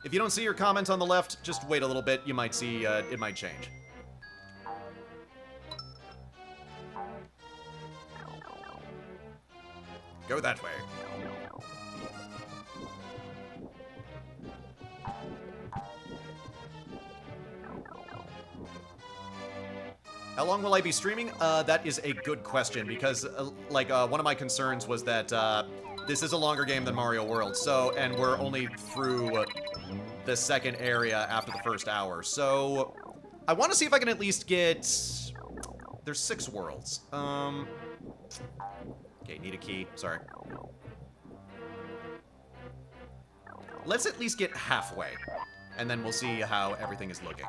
if you don't see your comment on the left, just wait a little bit. You might see, it might change. Go that way. How long will I be streaming? That is a good question, because, one of my concerns was that, this is a longer game than Mario World, so, and we're only through the second area after the first hour, so I want to see if I can at least get... There's 6 worlds. Okay, need a key. Sorry. Let's at least get halfway, and then we'll see how everything is looking.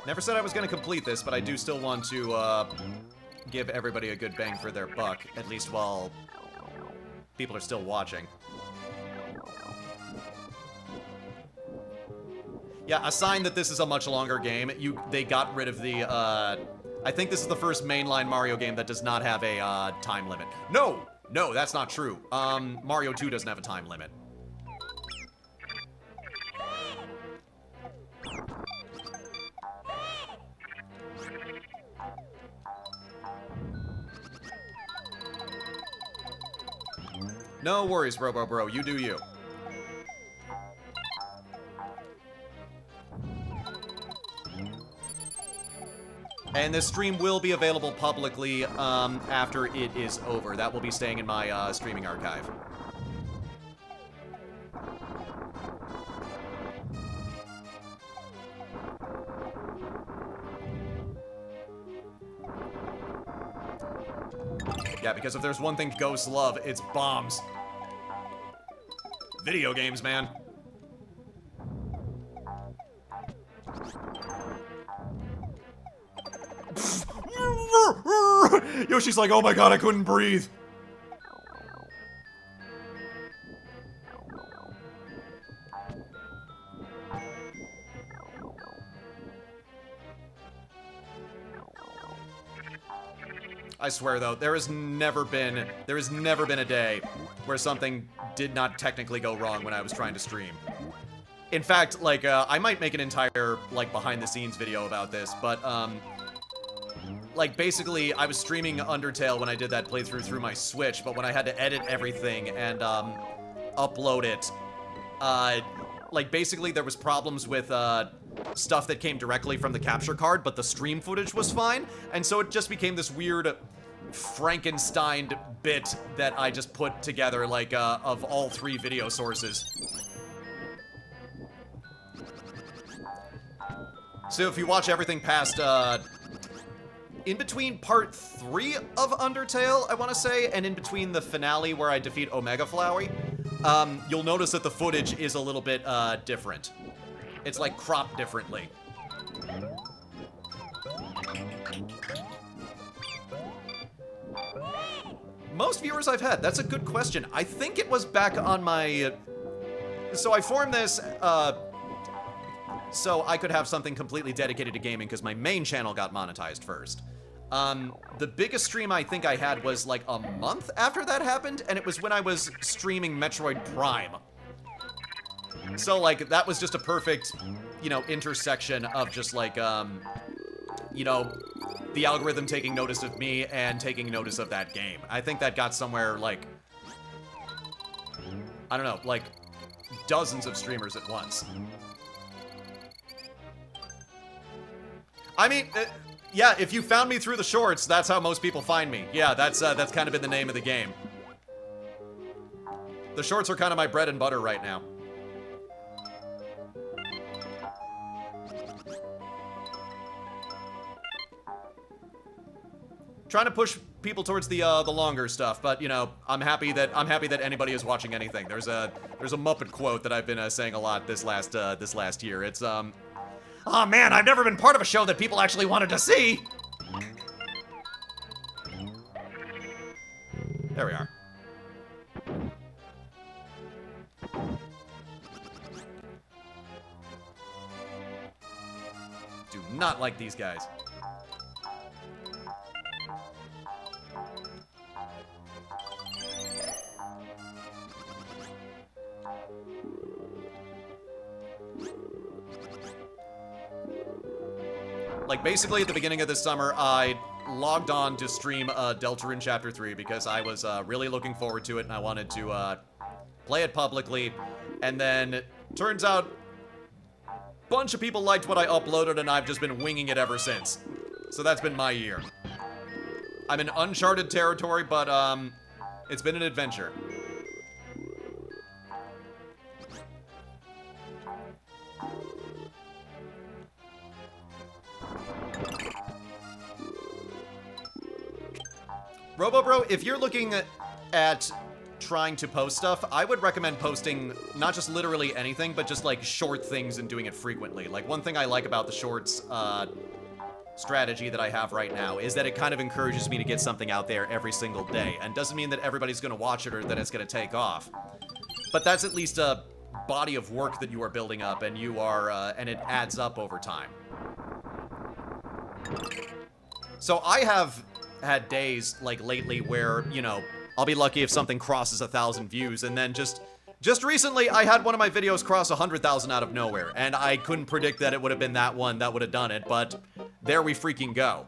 Never said I was going to complete this, but I do still want to give everybody a good bang for their buck, at least while people are still watching. Yeah, a sign that this is a much longer game. They got rid of the, I think this is the first mainline Mario game that does not have a time limit. No, that's not true. Mario 2 doesn't have a time limit. No worries, Bro. You do you. And this stream will be available publicly after it is over. That will be staying in my streaming archive. Yeah, because if there's one thing ghosts love, it's bombs. Video games, man. Yoshi's like, oh my god, I couldn't breathe. I swear though, there has never been a day where something did not technically go wrong when I was trying to stream. In fact, like, I might make an entire, like, behind-the-scenes video about this, but, like, basically, I was streaming Undertale when I did that playthrough through my Switch, but when I had to edit everything and, upload it, like, basically there was problems with, stuff that came directly from the capture card, but the stream footage was fine, and so it just became this weird Frankenstein bit that I just put together, like, of all 3 video sources. So if you watch everything past, in between part 3 of Undertale, I want to say, and in between the finale where I defeat Omega Flowey, you'll notice that the footage is a little bit, different. It's, like, cropped differently. Most viewers I've had. That's a good question. I think it was back on my... So I formed this, so I could have something completely dedicated to gaming because my main channel got monetized first. The biggest stream I think I had was like a month after that happened, and it was when I was streaming Metroid Prime. So like, that was just a perfect, you know, intersection of just like, you know, the algorithm taking notice of me and taking notice of that game. I think that got somewhere like, I don't know, like dozens of streamers at once. I mean, yeah, if you found me through the shorts, that's how most people find me. Yeah, that's kind of been the name of the game. The shorts are kind of my bread and butter right now. Trying to push people towards the longer stuff, but you know, I'm happy that anybody is watching anything. There's a Muppet quote that I've been saying a lot this last year. It's oh man, I've never been part of a show that people actually wanted to see. There we are. Do not like these guys. Like, basically, at the beginning of this summer, I logged on to stream Deltarune Chapter 3 because I was really looking forward to it and I wanted to play it publicly. And then, turns out, a bunch of people liked what I uploaded and I've just been winging it ever since. So that's been my year. I'm in uncharted territory, but it's been an adventure. RoboBro, if you're looking at trying to post stuff, I would recommend posting not just literally anything, but just like short things and doing it frequently. Like one thing I like about the shorts strategy that I have right now is that it kind of encourages me to get something out there every single day. And doesn't mean that everybody's gonna watch it or that it's gonna take off. But that's at least a body of work that you are building up and you are, and it adds up over time. So I have had days, like, lately where, you know, I'll be lucky if something crosses 1,000 views, and then just recently, I had one of my videos cross 100,000 out of nowhere, and I couldn't predict that it would have been that one that would have done it, but there we freaking go.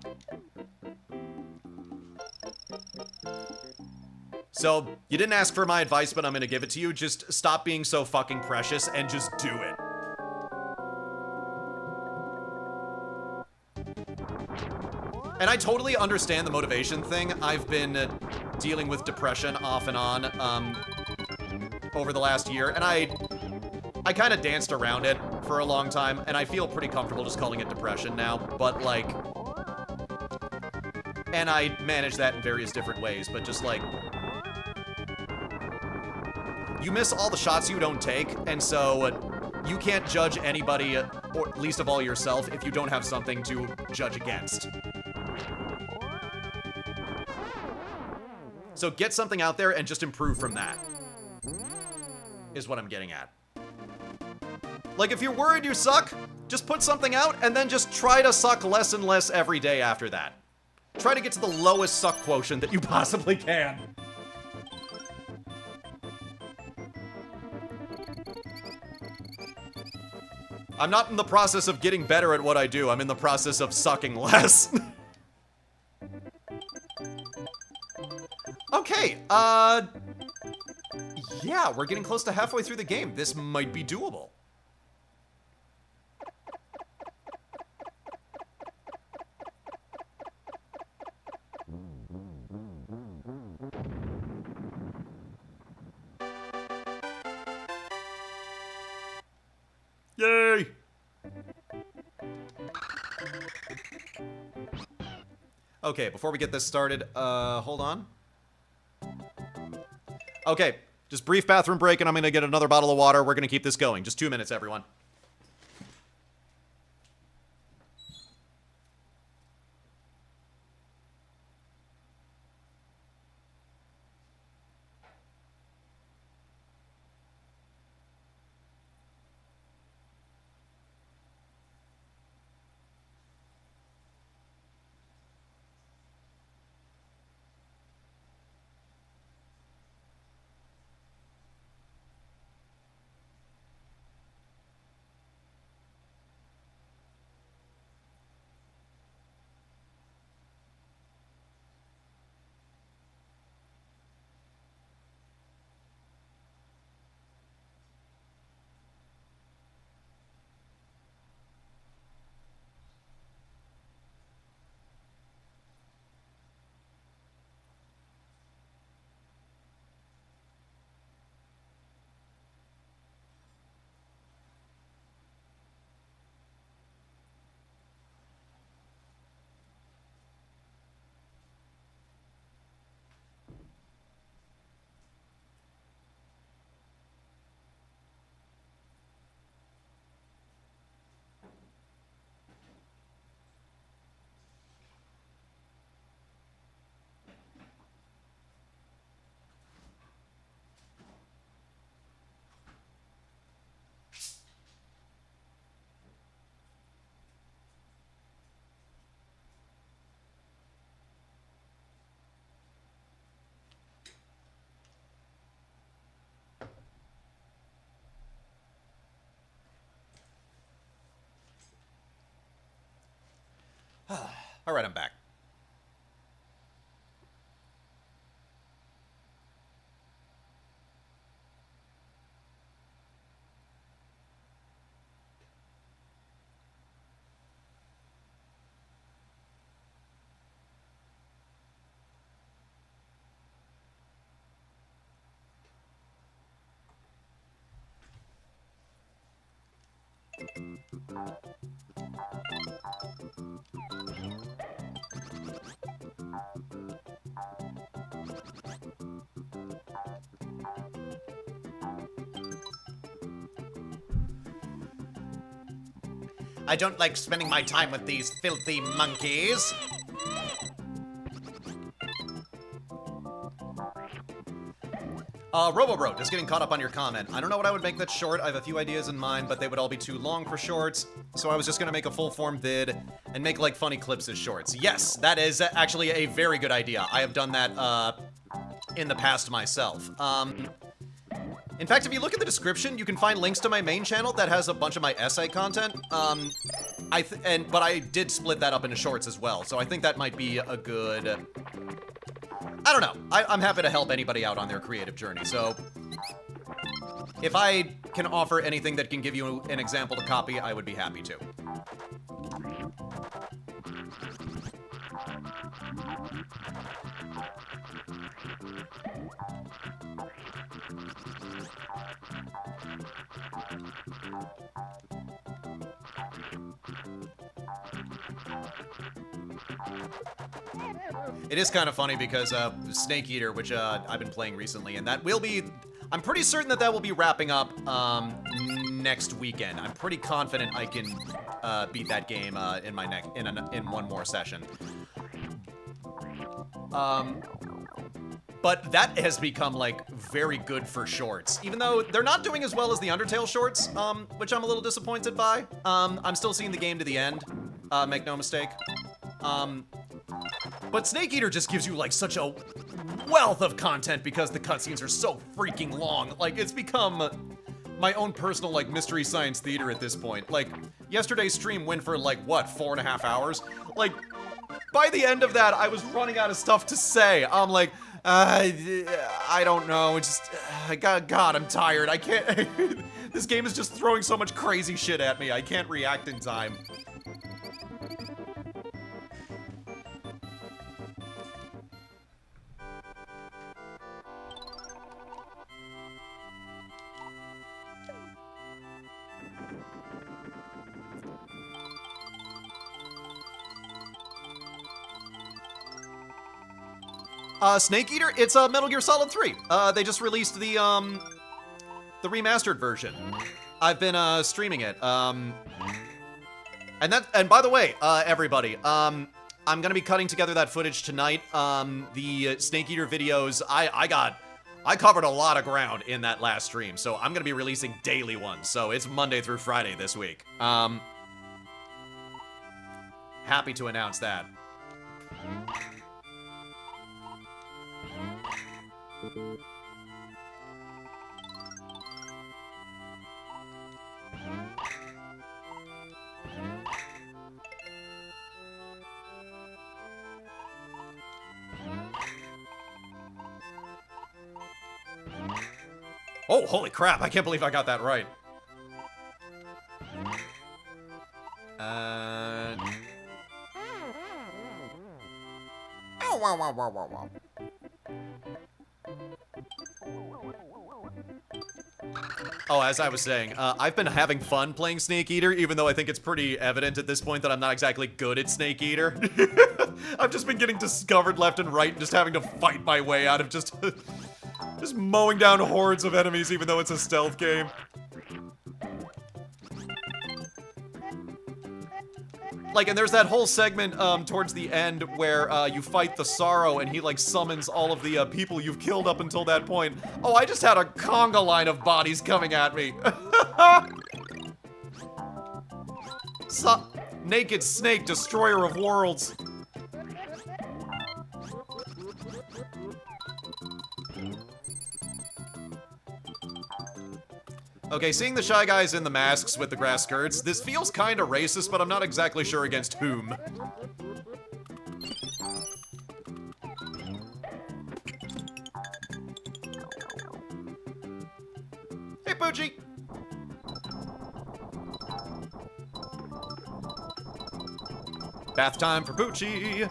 So, you didn't ask for my advice, but I'm gonna give it to you. Just stop being so fucking precious and just do it. And I totally understand the motivation thing. I've been dealing with depression off and on over the last year, and I kind of danced around it for a long time, and I feel pretty comfortable just calling it depression now, but like, and I manage that in various different ways, but just like, you miss all the shots you don't take, and so you can't judge anybody, or least of all yourself, if you don't have something to judge against. So get something out there and just improve from that, is what I'm getting at. Like, if you're worried you suck, just put something out and then just try to suck less and less every day after that. Try to get to the lowest suck quotient that you possibly can. I'm not in the process of getting better at what I do. I'm in the process of sucking less. Okay, yeah, we're getting close to halfway through the game. This might be doable. Yay! Okay, before we get this started, hold on. Okay, just brief bathroom break and I'm gonna get another bottle of water. We're gonna keep this going. Just 2 minutes, everyone. All right, I'm back. I don't like spending my time with these filthy monkeys. RoboBro, just getting caught up on your comment. I don't know what I would make that short. I have a few ideas in mind, but they would all be too long for shorts. So I was just gonna make a full-form vid and make, like, funny clips as shorts. Yes, that is actually a very good idea. I have done that, in the past myself. In fact, if you look at the description, you can find links to my main channel that has a bunch of my essay content. But I did split that up into shorts as well, so I think that might be a good... I don't know. I'm happy to help anybody out on their creative journey, so... If I can offer anything that can give you an example to copy, I would be happy to. It is kind of funny because Snake Eater, which I've been playing recently, and that will be... I'm pretty certain that that will be wrapping up next weekend. I'm pretty confident I can beat that game in my in one more session. But that has become, like, very good for shorts. Even though they're not doing as well as the Undertale shorts, which I'm a little disappointed by. I'm still seeing the game to the end, make no mistake. But Snake Eater just gives you, like, such a wealth of content because the cutscenes are so freaking long. Like, it's become my own personal, like, Mystery Science Theater at this point. Like, yesterday's stream went for, like, what, 4.5 hours? Like, by the end of that, I was running out of stuff to say. I'm like... I don't know, just, God, I'm tired, I can't, this game is just throwing so much crazy shit at me, I can't react in time. Snake Eater, it's Metal Gear Solid 3. They just released the remastered version. I've been streaming it. And by the way, everybody, I'm gonna be cutting together that footage tonight. The Snake Eater videos, I covered a lot of ground in that last stream, so I'm gonna be releasing daily ones. So it's Monday through Friday this week. Happy to announce that. Oh, holy crap, I can't believe I got that right. Ow, wow, wow, wow, wow, wow. Oh, as I was saying, I've been having fun playing Snake Eater, even though I think it's pretty evident at this point that I'm not exactly good at Snake Eater. I've just been getting discovered left and right and just having to fight my way out of just mowing down hordes of enemies, even though it's a stealth game. Like, and there's that whole segment towards the end where you fight the Sorrow and he, like, summons all of the people you've killed up until that point. Oh, I just had a conga line of bodies coming at me. Naked Snake, Destroyer of Worlds. Okay, seeing the Shy Guys in the masks with the grass skirts, this feels kinda racist, but I'm not exactly sure against whom. Poochie! Bath time for Poochie!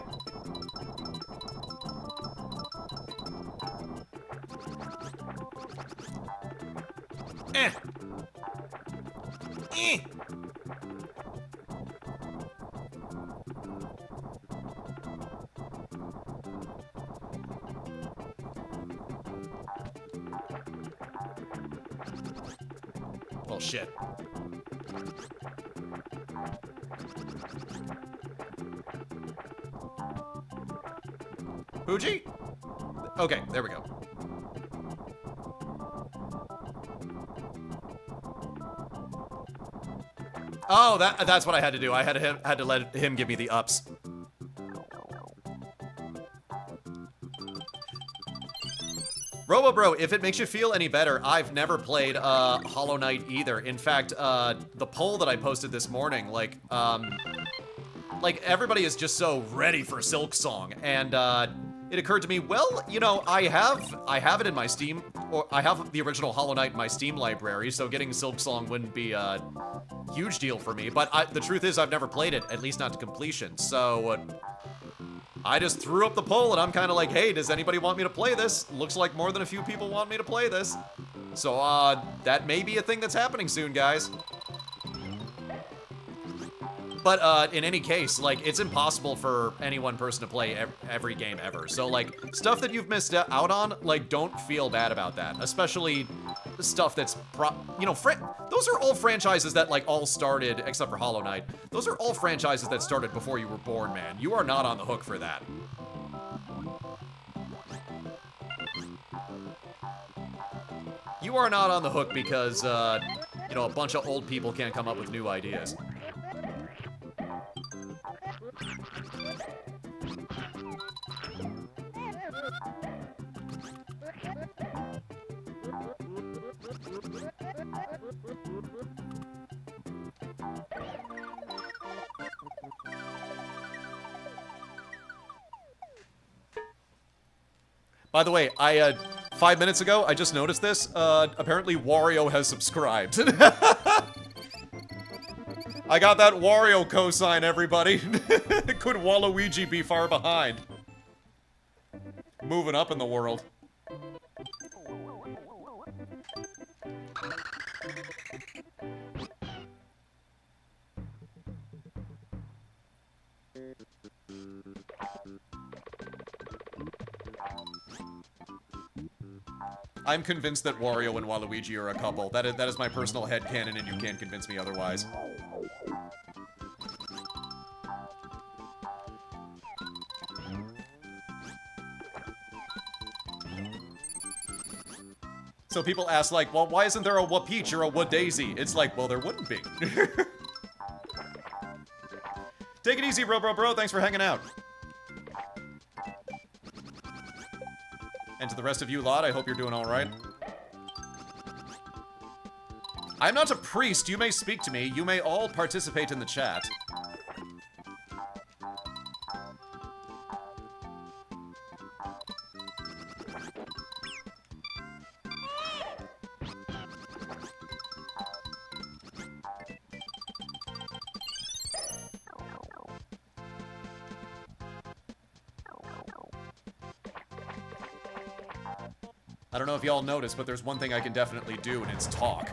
Eh! Eh! Well, shit. Poochie? Okay, there we go. Oh, that's what I had to do. I had to let him give me the ups. RoboBro, if it makes you feel any better, I've never played Hollow Knight either. In fact, the poll that I posted this morning, like everybody is just so ready for Silksong, and it occurred to me, well, you know, I have it in my Steam, or I have the original Hollow Knight in my Steam library, so getting Silksong wouldn't be a huge deal for me. But the truth is, I've never played it, at least not to completion. So I just threw up the poll, and I'm kind of like, hey, does anybody want me to play this? Looks like more than a few people want me to play this. So that may be a thing that's happening soon, guys. But in any case, like, it's impossible for any one person to play every game ever. So, like, stuff that you've missed out on, like, don't feel bad about that. Especially stuff that's, you know, those are all franchises that, like, all started, except for Hollow Knight. Those are all franchises that started before you were born, man. You are not on the hook for that. You are not on the hook because, you know, a bunch of old people can't come up with new ideas. By the way, 5 minutes ago, I just noticed this. Apparently Wario has subscribed. I got that Wario cosign, everybody. Could Waluigi be far behind? Moving up in the world. I'm convinced that Wario and Waluigi are a couple. That is my personal headcanon, and you can't convince me otherwise. So people ask, like, well, why isn't there a Wa-Peach or a Wa-Daisy? It's like, well, there wouldn't be. Take it easy, bro. Thanks for hanging out. And to the rest of you lot, I hope you're doing all right. I'm not a priest. You may speak to me. You may all participate in the chat. I don't know if y'all noticed, but there's one thing I can definitely do, and it's talk.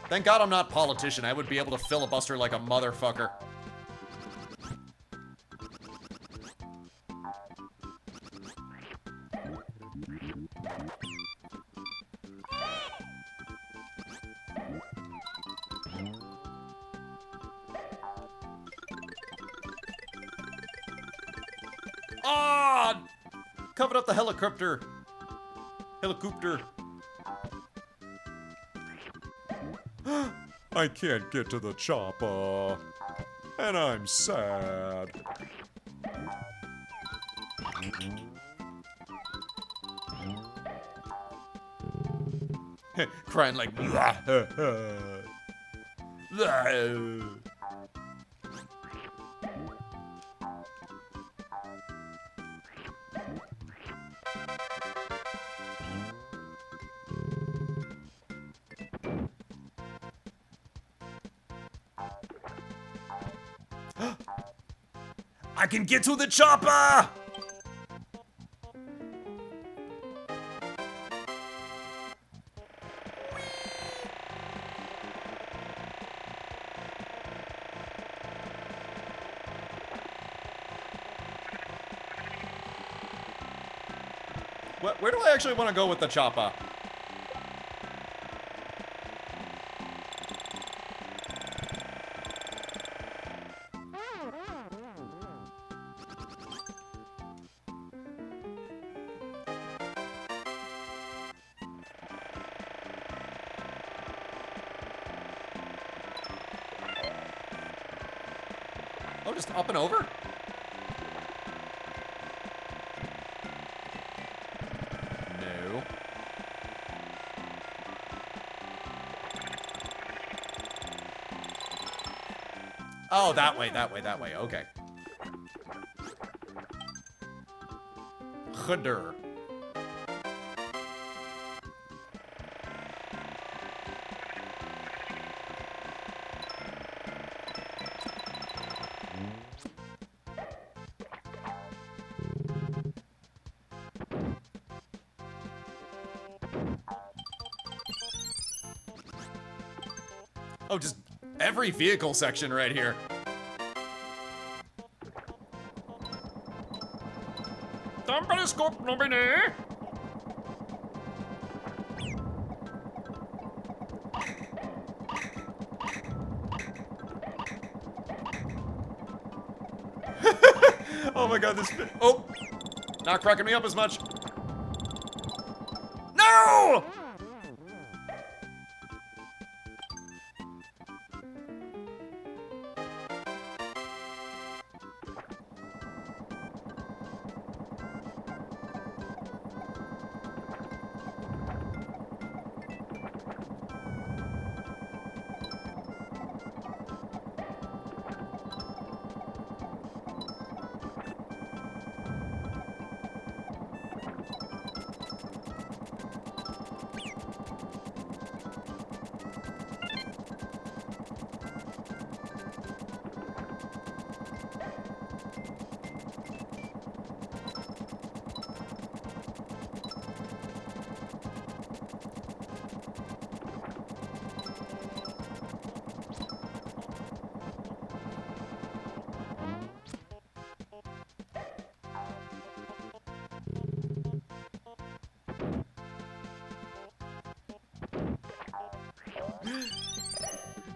Thank God I'm not a politician. I would be able to filibuster like a motherfucker. Ah! Covered up the helicopter. I can't get to the chopper. And I'm sad. Crying like... I can get to the chopper! Where do I actually want to go with the chopper? Oh, just up and over? No. Oh, that way, okay. Gudder. Oh, just every vehicle section right here. Oh my god, this... Oh! Not cracking me up as much. No!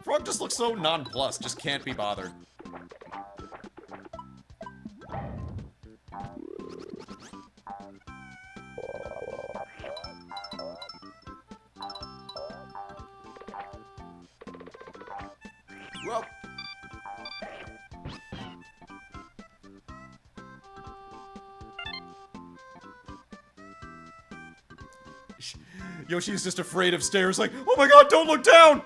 Frog just looks so nonplussed, just can't be bothered. Well. Yoshi's just afraid of stairs, like, oh my god, don't look down!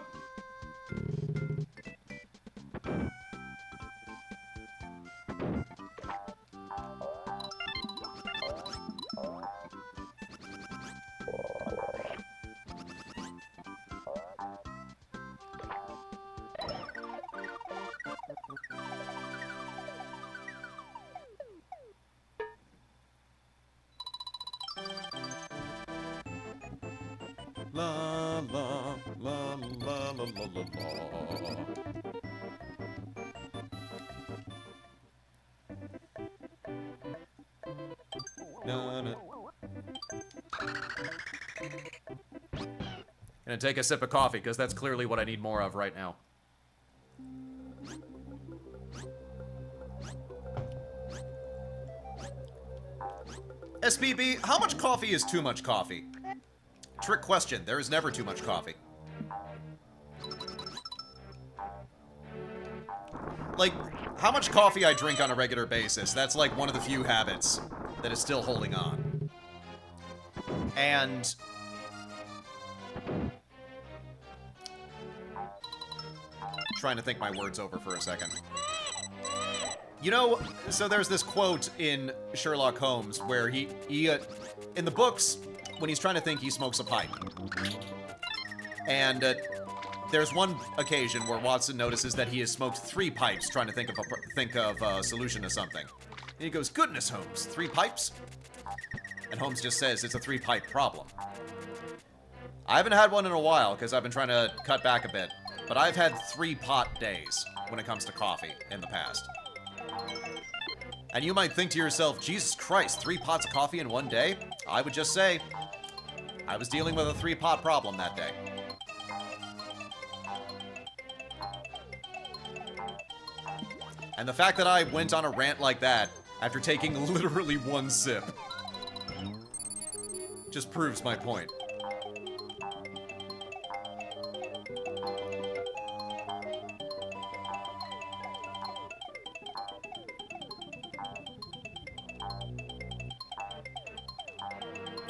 La la la la la la la la. No, no. Gonna take a sip of coffee, because that's clearly what I need more of right now. SPB, how much coffee is too much coffee? Trick question. There is never too much coffee. Like, how much coffee I drink on a regular basis, that's like one of the few habits that is still holding on. And... trying to think my words over for a second. You know, so there's this quote in Sherlock Holmes where he in the books, when he's trying to think, he smokes a pipe. And there's one occasion where Watson notices that he has smoked 3 pipes trying to think of a solution to something. And he goes, "Goodness, Holmes, 3 pipes?" And Holmes just says it's a 3-pipe problem. I haven't had one in a while because I've been trying to cut back a bit, but I've had 3-pot days when it comes to coffee in the past. And you might think to yourself, Jesus Christ, 3 pots of coffee in one day? I would just say, I was dealing with a 3-pot problem that day. And the fact that I went on a rant like that after taking literally 1 sip just proves my point.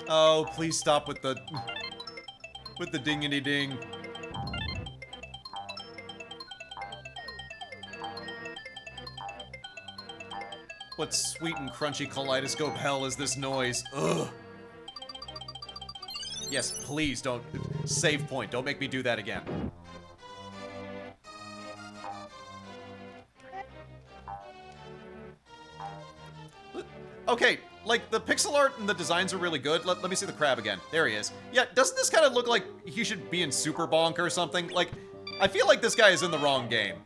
Oh, please stop with the dingity ding. What sweet and crunchy kaleidoscope hell is this noise? Ugh. Yes, please don't. Save point. Don't make me do that again. Okay, like, the pixel art and the designs are really good. Let me see the crab again. There he is. Yeah, doesn't this kind of look like he should be in SPBurke or something? Like, I feel like this guy is in the wrong game.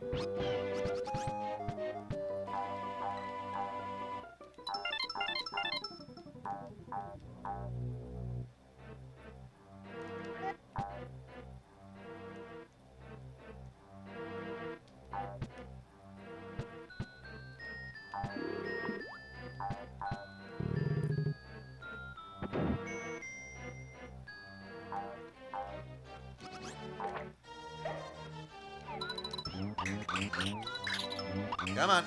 Come on.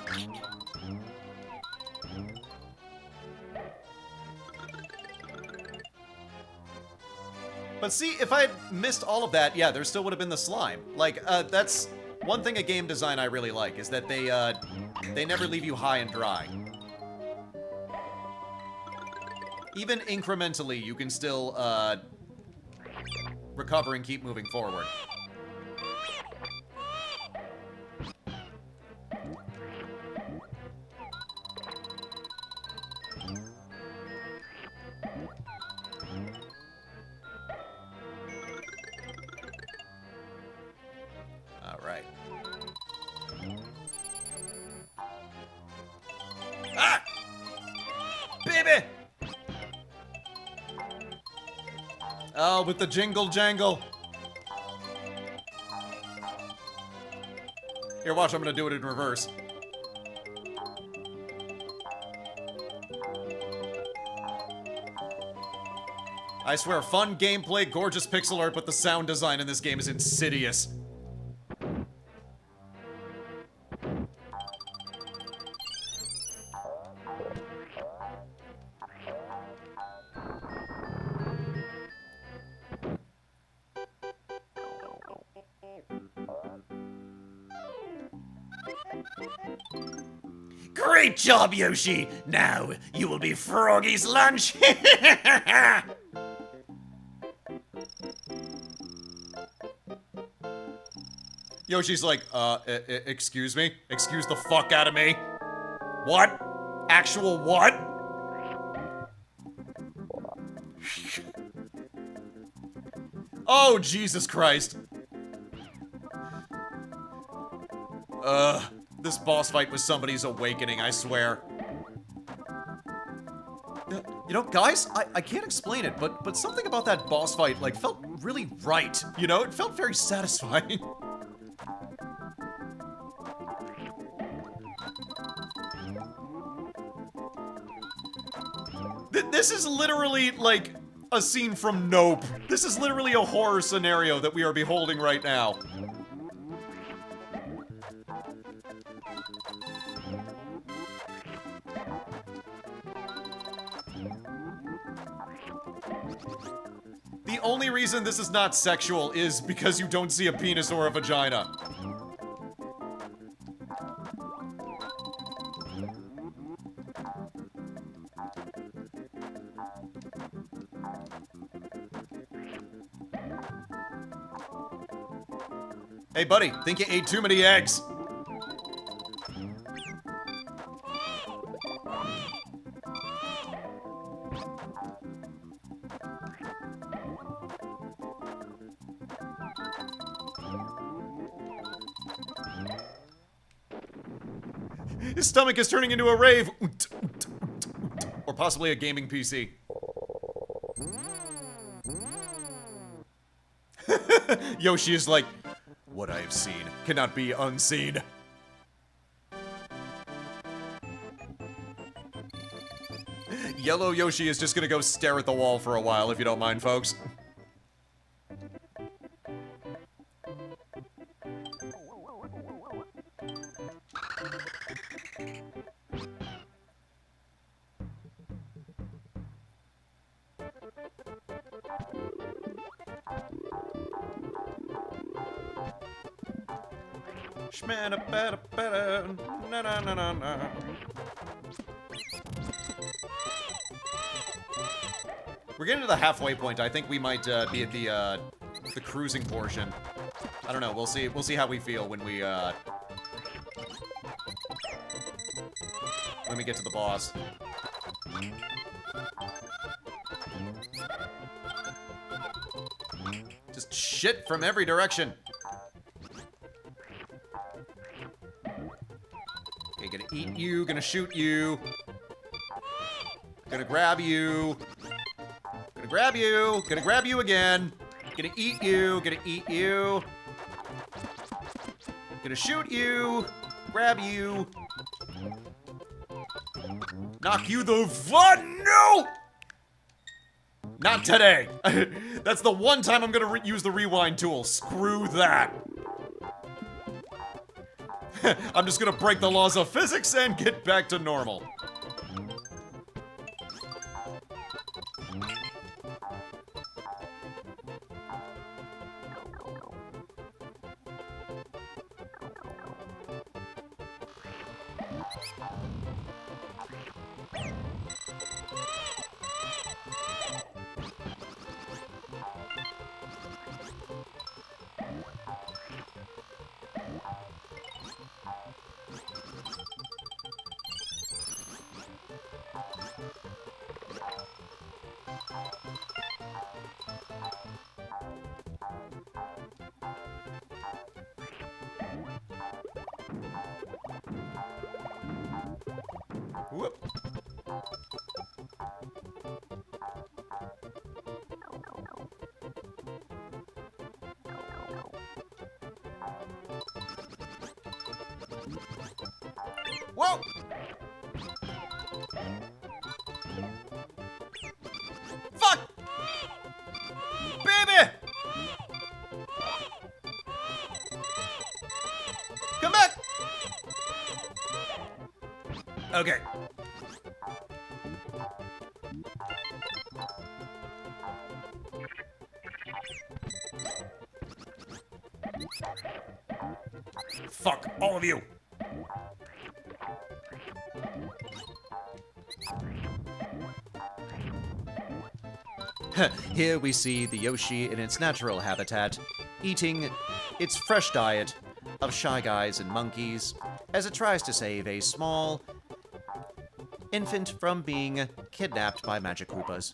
But see, if I had missed all of that, yeah, there still would have been the slime. Like, that's one thing a game design I really like, is that they never leave you high and dry. Even incrementally, you can still, recover and keep moving forward. Alright. Ah! Baby! Oh, with the jingle jangle. Here, watch, I'm gonna do it in reverse. I swear, fun gameplay, gorgeous pixel art, but the sound design in this game is insidious. Great job, Yoshi! Now, you will be Froggy's lunch! Yoshi's like, excuse me? Excuse the fuck out of me? What? Actual what? Oh, Jesus Christ. This boss fight was somebody's awakening, I swear. You know, guys, I can't explain it, but something about that boss fight, like, felt really right. You know, it felt very satisfying. This is literally, like, a scene from Nope. This is literally a horror scenario that we are beholding right now. The only reason this is not sexual is because you don't see a penis or a vagina. Hey, buddy, think you ate too many eggs. His stomach is turning into a rave. Or possibly a gaming PC. Yoshi is like, what I have seen cannot be unseen. Yellow Yoshi is just gonna go stare at the wall for a while, if you don't mind, folks. We're getting to the halfway point. I think we might be at the cruising portion. I don't know. We'll see. We'll see how we feel when we get to the boss. Just shit from every direction. Okay, gonna eat you, gonna shoot you. Gonna grab you. Gonna grab you, gonna grab you again. Gonna eat you, gonna eat you. Gonna shoot you, grab you. Knock you the no! Not today. That's the one time I'm gonna use the rewind tool. Screw that. I'm just gonna break the laws of physics and get back to normal. Whoop. Whoa! Fuck! Baby! Come back! Okay. Fuck all of you. Here we see the Yoshi in its natural habitat, eating its fresh diet of Shy Guys and monkeys as it tries to save a small infant from being kidnapped by Magic Koopas.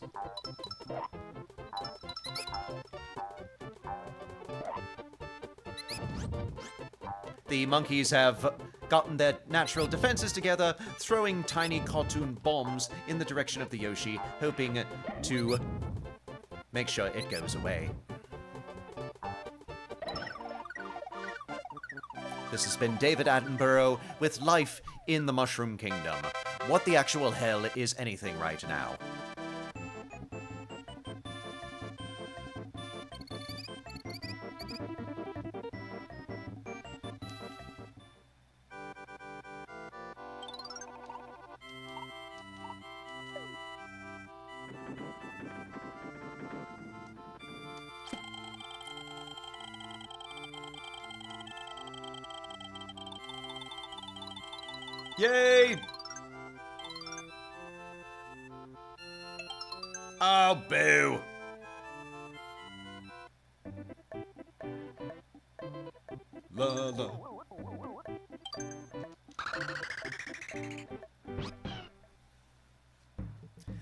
The monkeys have gotten their natural defenses together, throwing tiny cartoon bombs in the direction of the Yoshi, hoping to make sure it goes away. This has been David Attenborough with Life in the Mushroom Kingdom. What the actual hell is anything right now? Yay! Oh, boo! la la.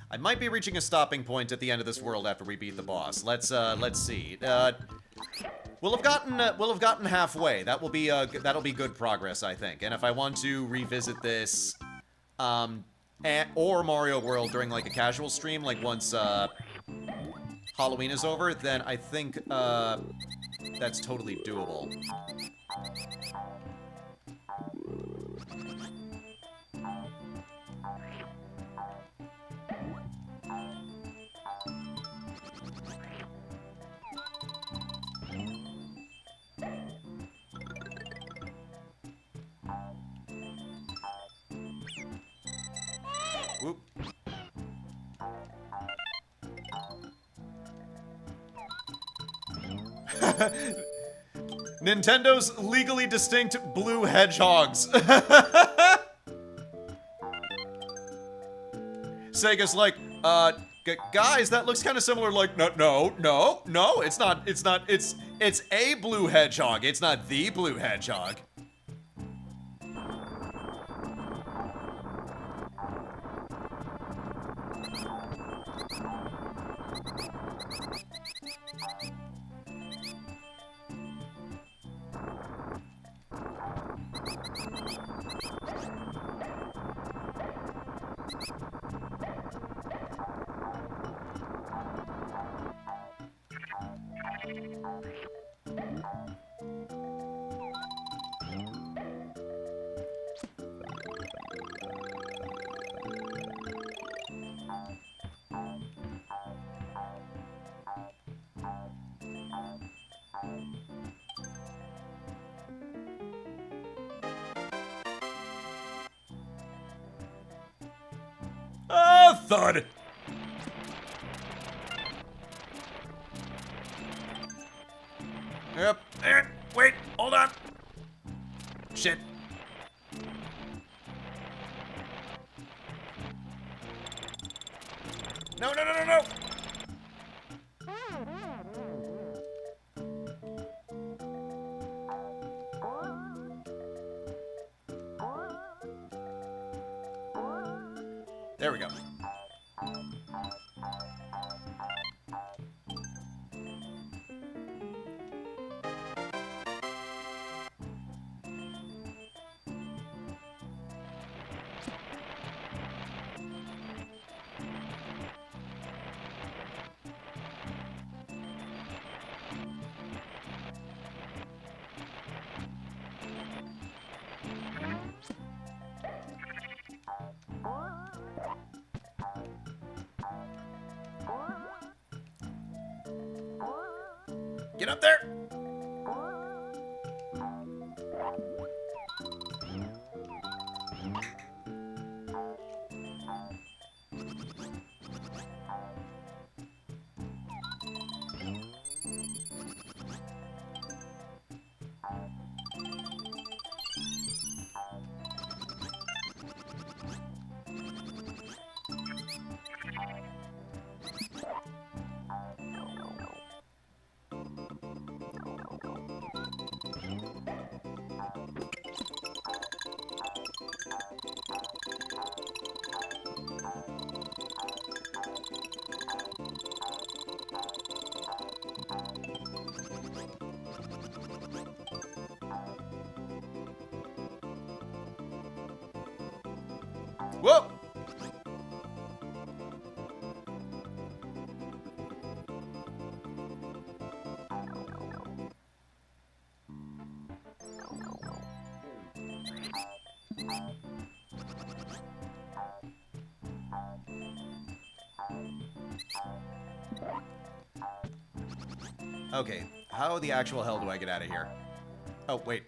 I might be reaching a stopping point at the end of this world after we beat the boss. Let's see. We'll have gotten halfway. That'll be good progress, I think. And if I want to revisit this, or Mario World during like a casual stream, like once Halloween is over, then I think that's totally doable. Whoop. Nintendo's legally distinct blue hedgehogs. Sega's like, guys, that looks kind of similar. Like, no, it's not. It's a blue hedgehog. It's not the blue hedgehog. Thud! Yep. Wait, hold on. Shit. No. There we go. Get up there! Whoa! Okay, how the actual hell do I get out of here? Oh, wait.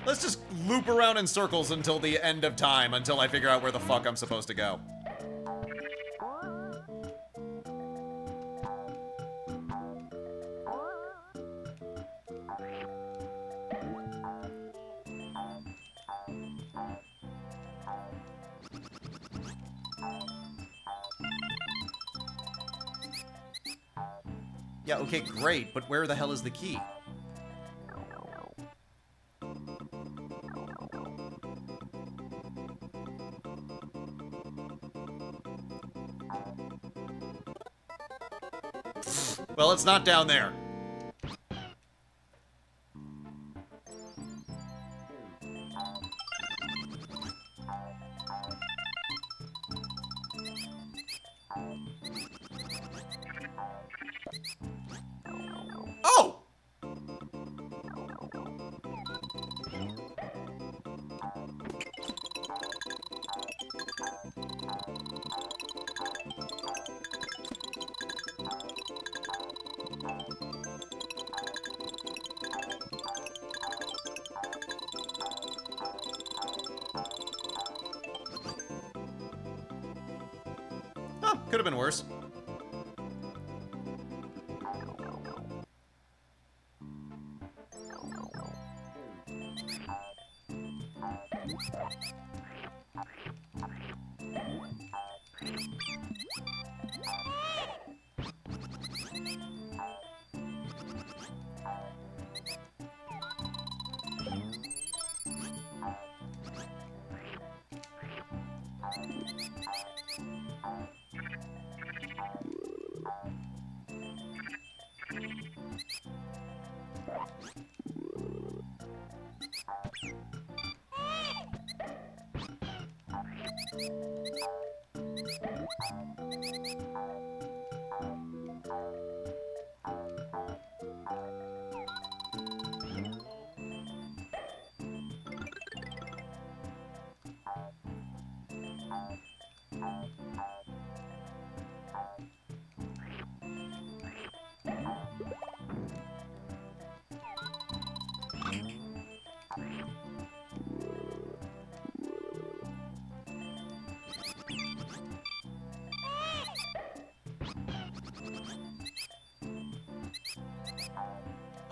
Let's just loop around in circles until the end of time, until I figure out where the fuck I'm supposed to go. Yeah, okay, great, but where the hell is the key? Well, it's not down there. Oh! Huh, could have been worse.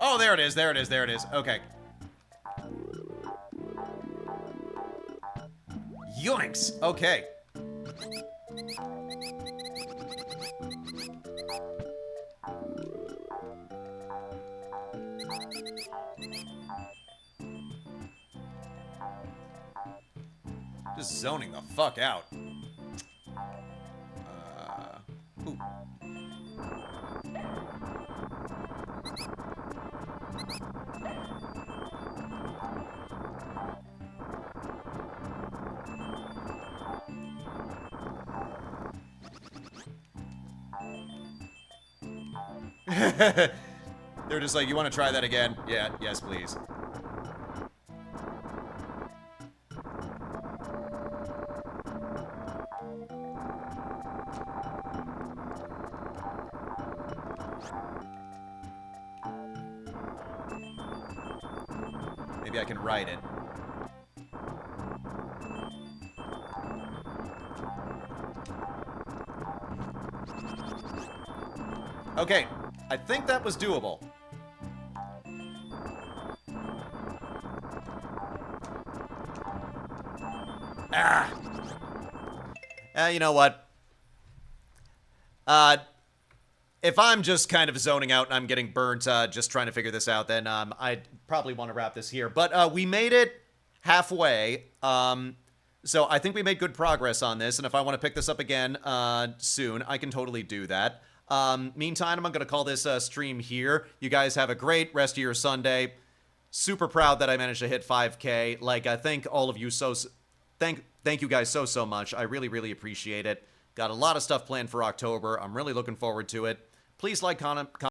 Oh, there it is, there it is, there it is. Okay. Yoinks! Okay. Just zoning the fuck out. Ooh. They're just like, you want to try that again? Yeah, yes, please. Maybe I can write it. Okay, I think that was doable. Ah! You know what? If I'm just kind of zoning out and I'm getting burnt just trying to figure this out, then I'd probably want to wrap this here. But we made it halfway. So I think we made good progress on this. And if I want to pick this up again soon, I can totally do that. Meantime, I'm going to call this stream here. You guys have a great rest of your Sunday. Super proud that I managed to hit 5K. Like, I thank all of you thank you guys so much. I really appreciate it. Got a lot of stuff planned for October. I'm really looking forward to it. Please like, comment,